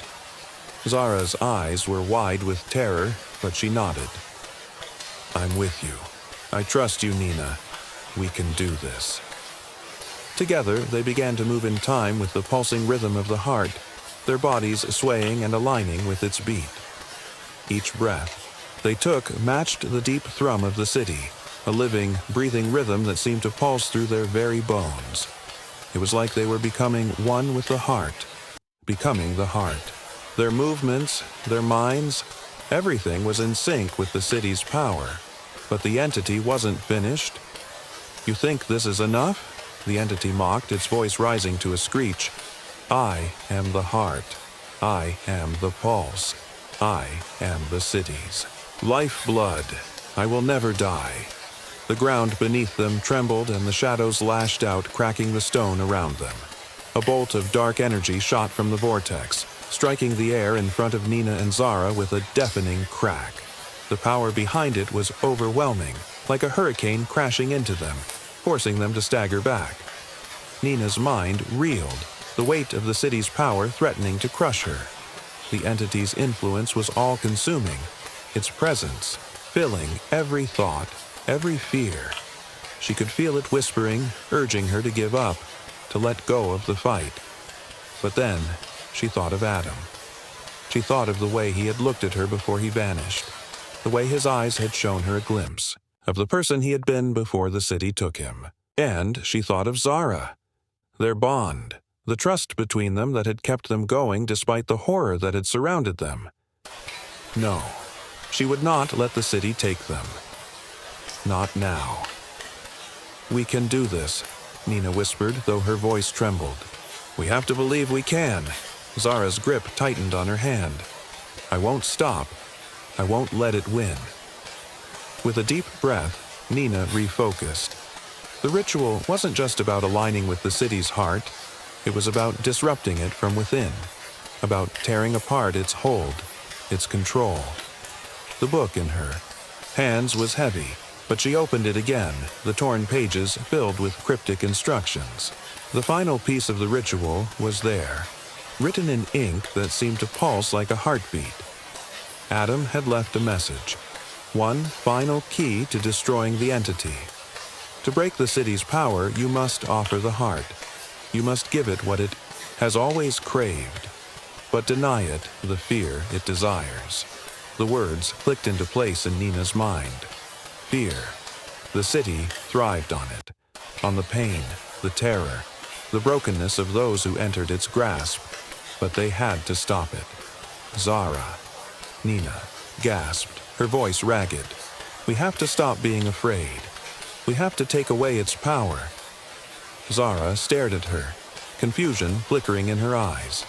Zara's eyes were wide with terror, but she nodded. "I'm with you. I trust you, Nina. We can do this." Together, they began to move in time with the pulsing rhythm of the heart, their bodies swaying and aligning with its beat. Each breath they took matched the deep thrum of the city, a living, breathing rhythm that seemed to pulse through their very bones. It was like they were becoming one with the heart, becoming the heart. Their movements, their minds, everything was in sync with the city's power. But the entity wasn't finished. "You think this is enough?" the entity mocked, its voice rising to a screech. "I am the heart. I am the pulse. I am the city's lifeblood. I will never die." The ground beneath them trembled and the shadows lashed out, cracking the stone around them. A bolt of dark energy shot from the vortex, striking the air in front of Nina and Zara with a deafening crack. The power behind it was overwhelming, like a hurricane crashing into them, forcing them to stagger back. Nina's mind reeled, the weight of the city's power threatening to crush her. The entity's influence was all-consuming, its presence filling every thought, every fear. She could feel it whispering, urging her to give up, to let go of the fight. But then, she thought of Adam. She thought of the way he had looked at her before he vanished, the way his eyes had shown her a glimpse of the person he had been before the city took him. And she thought of Zara, their bond, the trust between them that had kept them going despite the horror that had surrounded them. No, she would not let the city take them. Not now. "We can do this," Nina whispered, though her voice trembled. "We have to believe we can." Zara's grip tightened on her hand. "I won't stop. I won't let it win." With a deep breath, Nina refocused. The ritual wasn't just about aligning with the city's heart. It was about disrupting it from within, about tearing apart its hold, its control. The book in her hands was heavy, but she opened it again, the torn pages filled with cryptic instructions. The final piece of the ritual was there, written in ink that seemed to pulse like a heartbeat. Adam had left a message, one final key to destroying the entity. To break the city's power, you must offer the heart. You must give it what it has always craved, but deny it the fear it desires. The words clicked into place in Nina's mind. Fear. The city thrived on it, on the pain, the terror, the brokenness of those who entered its grasp, but they had to stop it. Zara. Nina gasped, her voice ragged. "We have to stop being afraid. We have to take away its power." Zara stared at her, confusion flickering in her eyes.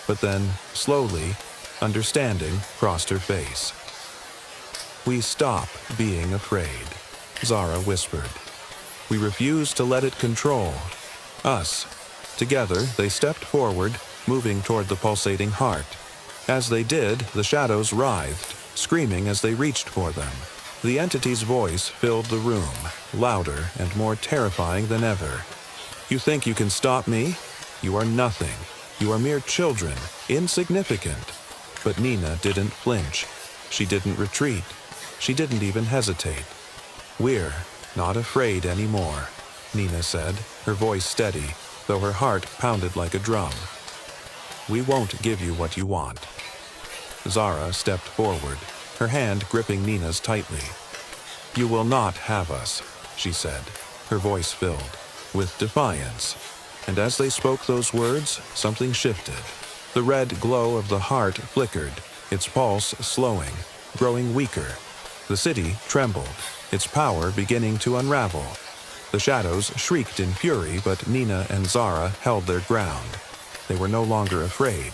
But then, slowly, understanding crossed her face. "We stop being afraid," Zara whispered. "We refuse to let it control us." Together, they stepped forward, moving toward the pulsating heart. As they did, the shadows writhed, screaming as they reached for them. The entity's voice filled the room, louder and more terrifying than ever. "You think you can stop me? You are nothing. You are mere children, insignificant." But Nina didn't flinch. She didn't retreat. She didn't even hesitate. "We're not afraid anymore," Nina said, her voice steady, though her heart pounded like a drum. "We won't give you what you want." Zara stepped forward, her hand gripping Nina's tightly. "You will not have us," she said, her voice filled with defiance. And as they spoke those words, something shifted. The red glow of the heart flickered, its pulse slowing, growing weaker. The city trembled, its power beginning to unravel. The shadows shrieked in fury, but Nina and Zara held their ground. They were no longer afraid.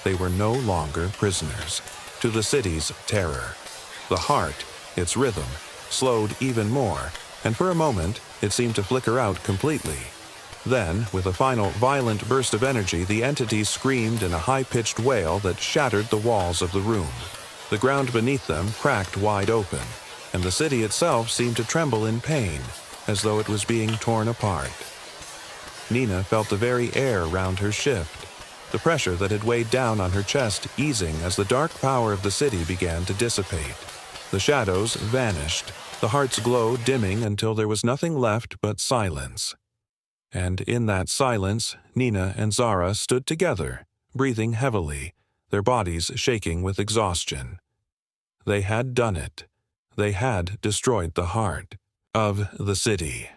They were no longer prisoners to the city's terror. The heart, its rhythm, slowed even more, and for a moment, it seemed to flicker out completely. Then, with a final violent burst of energy, the entity screamed in a high-pitched wail that shattered the walls of the room. The ground beneath them cracked wide open, and the city itself seemed to tremble in pain, as though it was being torn apart. Nina felt the very air round her shift, the pressure that had weighed down on her chest easing as the dark power of the city began to dissipate. The shadows vanished, the heart's glow dimming until there was nothing left but silence. And in that silence, Nina and Zara stood together, breathing heavily, their bodies shaking with exhaustion. They had done it. They had destroyed the heart of the city.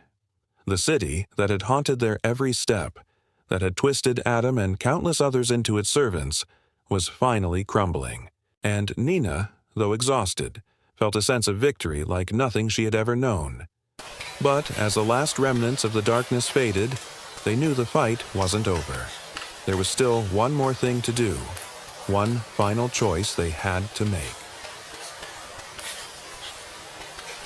The city that had haunted their every step, that had twisted Adam and countless others into its servants, was finally crumbling. And Nina, though exhausted, felt a sense of victory like nothing she had ever known. But as the last remnants of the darkness faded, they knew the fight wasn't over. There was still one more thing to do, one final choice they had to make.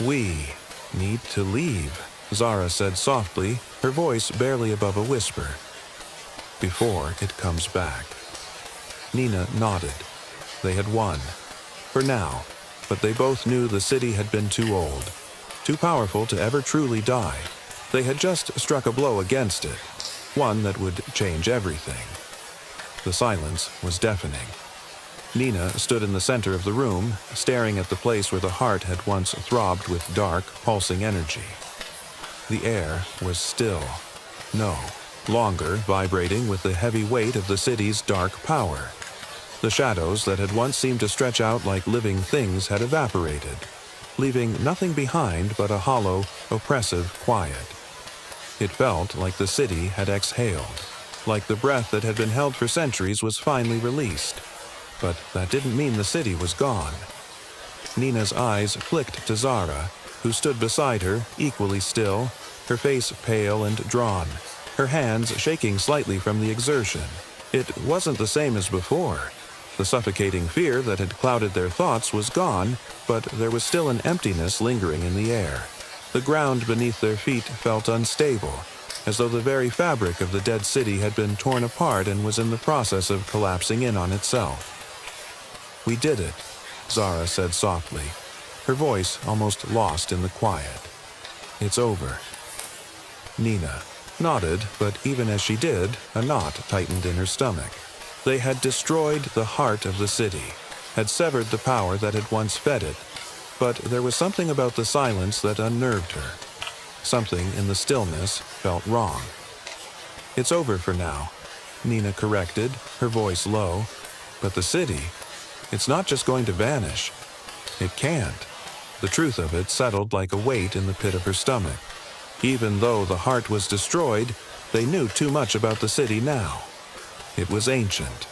"We need to leave," Zara said softly, her voice barely above a whisper. "Before it comes back." Nina nodded. They had won. For now. But they both knew the city had been too old, too powerful to ever truly die. They had just struck a blow against it, one that would change everything. The silence was deafening. Nina stood in the center of the room, staring at the place where the heart had once throbbed with dark, pulsing energy. The air was still. No, longer vibrating with the heavy weight of the city's dark power. The shadows that had once seemed to stretch out like living things had evaporated, leaving nothing behind but a hollow, oppressive quiet. It felt like the city had exhaled, like the breath that had been held for centuries was finally released. But that didn't mean the city was gone. Nina's eyes flicked to Zara, who stood beside her, equally still, her face pale and drawn, her hands shaking slightly from the exertion. It wasn't the same as before. The suffocating fear that had clouded their thoughts was gone, but there was still an emptiness lingering in the air. The ground beneath their feet felt unstable, as though the very fabric of the dead city had been torn apart and was in the process of collapsing in on itself. "We did it," Zara said softly, her voice almost lost in the quiet. "It's over." Nina nodded, but even as she did, a knot tightened in her stomach. They had destroyed the heart of the city, had severed the power that had once fed it, but there was something about the silence that unnerved her. Something in the stillness felt wrong. "It's over for now," Nina corrected, her voice low. "But the city, it's not just going to vanish. It can't." The truth of it settled like a weight in the pit of her stomach. Even though the heart was destroyed, they knew too much about the city now. It was ancient.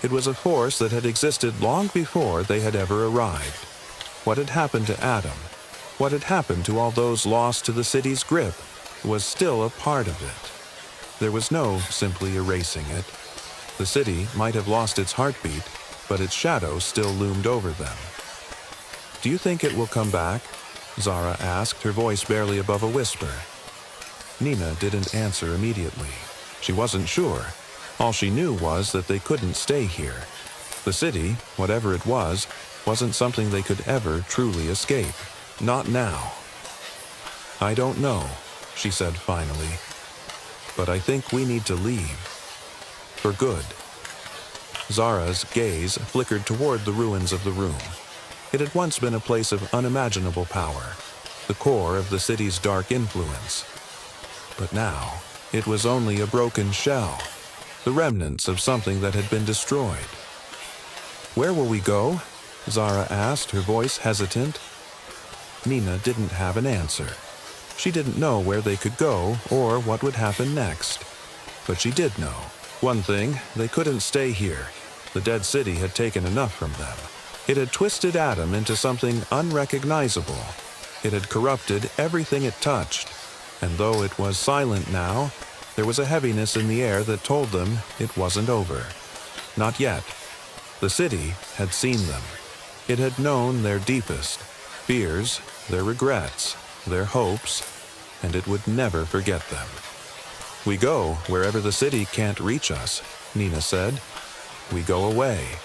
It was a force that had existed long before they had ever arrived. What had happened to Adam, what had happened to all those lost to the city's grip, was still a part of it. There was no simply erasing it. The city might have lost its heartbeat, but its shadow still loomed over them. "Do you think it will come back?" Zara asked, her voice barely above a whisper. Nina didn't answer immediately. She wasn't sure. All she knew was that they couldn't stay here. The city, whatever it was, wasn't something they could ever truly escape. Not now. "I don't know," she said finally. "But I think we need to leave. For good." Zara's gaze flickered toward the ruins of the room. It had once been a place of unimaginable power, the core of the city's dark influence. But now, it was only a broken shell, the remnants of something that had been destroyed. "Where will we go?" Zara asked, her voice hesitant. Nina didn't have an answer. She didn't know where they could go or what would happen next. But she did know. One thing, they couldn't stay here. The dead city had taken enough from them. It had twisted Adam into something unrecognizable. It had corrupted everything it touched. And though it was silent now, there was a heaviness in the air that told them it wasn't over. Not yet. The city had seen them. It had known their deepest fears, their regrets, their hopes, and it would never forget them. "We go wherever the city can't reach us," Nina said. "We go away."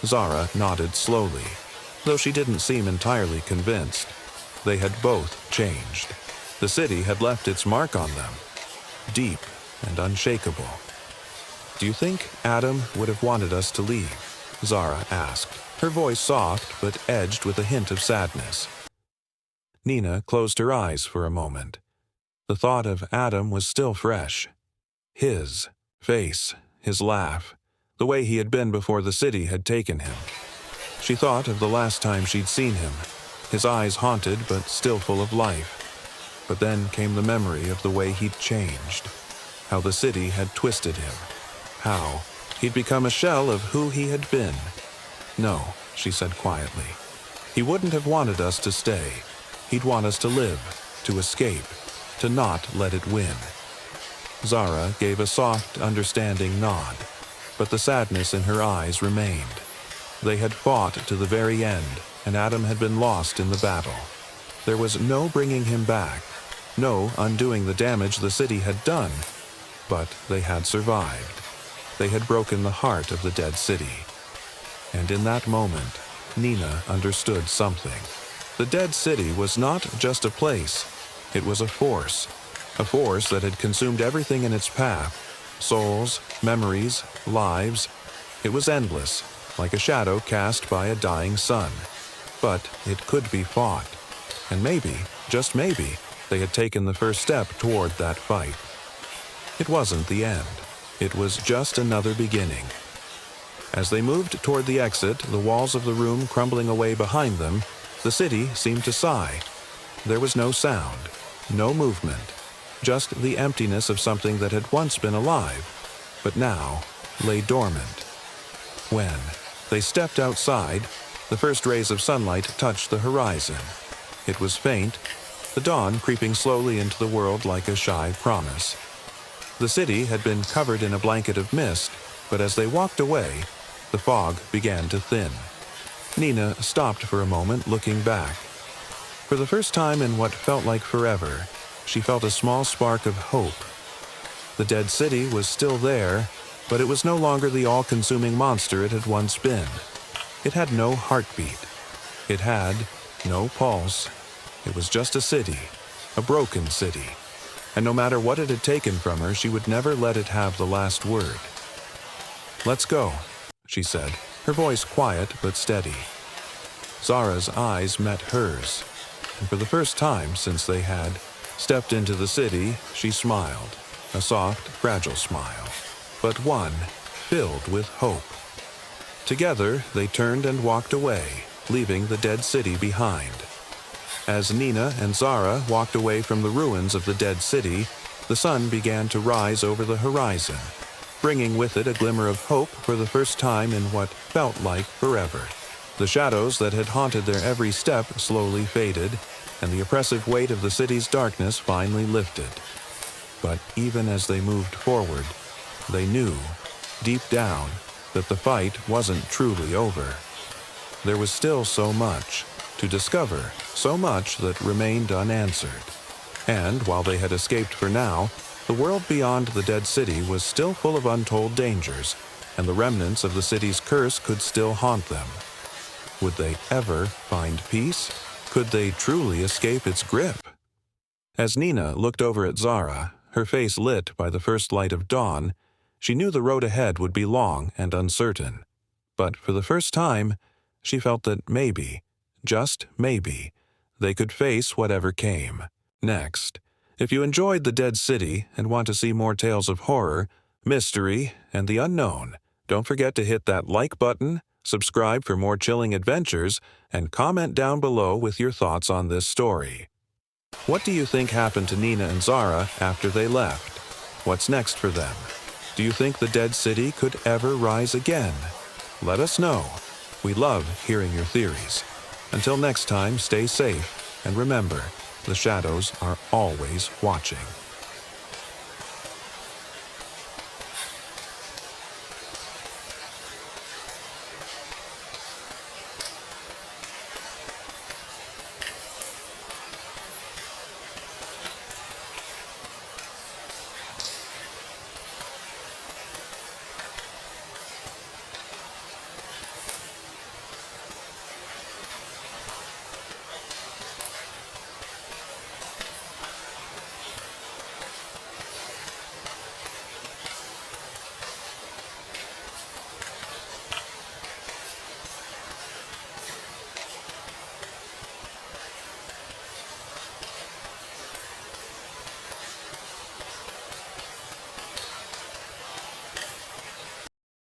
Zara nodded slowly, though she didn't seem entirely convinced. They had both changed. The city had left its mark on them, deep and unshakable. "Do you think Adam would have wanted us to leave?" Zara asked, her voice soft but edged with a hint of sadness. Nina closed her eyes for a moment. The thought of Adam was still fresh. His face, his laugh, the way he had been before the city had taken him. She thought of the last time she'd seen him, his eyes haunted but still full of life. But then came the memory of the way he'd changed, how the city had twisted him, how he'd become a shell of who he had been. "No," she said quietly. "He wouldn't have wanted us to stay. He'd want us to live, to escape, to not let it win." Zara gave a soft, understanding nod, but the sadness in her eyes remained. They had fought to the very end, and Adam had been lost in the battle. There was no bringing him back, no undoing the damage the city had done, but they had survived. They had broken the heart of the dead city. And in that moment, Nina understood something. The dead city was not just a place, it was a force. a force that had consumed everything in its path: souls, memories, lives. It was endless, like a shadow cast by a dying sun. But it could be fought. And maybe, just maybe, they had taken the first step toward that fight. It wasn't the end. It was just another beginning. As they moved toward the exit, the walls of the room crumbling away behind them, the city seemed to sigh. There was no sound, no movement, just the emptiness of something that had once been alive, but now lay dormant. When they stepped outside, the first rays of sunlight touched the horizon. It was faint, the dawn creeping slowly into the world like a shy promise. The city had been covered in a blanket of mist, but as they walked away, the fog began to thin. Nina stopped for a moment, looking back. For the first time in what felt like forever, she felt a small spark of hope. The dead city was still there, but it was no longer the all-consuming monster it had once been. It had no heartbeat. It had no pulse. It was just a city, a broken city. And no matter what it had taken from her, she would never let it have the last word. "Let's go," she said, her voice quiet but steady. Zara's eyes met hers, and for the first time since they had stepped into the city, she smiled, a soft, fragile smile, but one filled with hope. Together, they turned and walked away, leaving the dead city behind. As Nina and Zara walked away from the ruins of the dead city, the sun began to rise over the horizon, bringing with it a glimmer of hope for the first time in what felt like forever. The shadows that had haunted their every step slowly faded, and the oppressive weight of the city's darkness finally lifted. But even as they moved forward, they knew, deep down, that the fight wasn't truly over. There was still so much to discover, so much that remained unanswered. And while they had escaped for now, the world beyond the dead city was still full of untold dangers, and the remnants of the city's curse could still haunt them. Would they ever find peace? Could they truly escape its grip? As Nina looked over at Zara, her face lit by the first light of dawn, she knew the road ahead would be long and uncertain. But for the first time, she felt that maybe, just maybe, they could face whatever came next. If you enjoyed The Dead City and want to see more tales of horror, mystery, and the unknown, don't forget to hit that like button, subscribe for more chilling adventures, and comment down below with your thoughts on this story. What do you think happened to Nina and Zara after they left? What's next for them? Do you think the dead city could ever rise again? Let us know. We love hearing your theories. Until next time, stay safe, and remember, the shadows are always watching.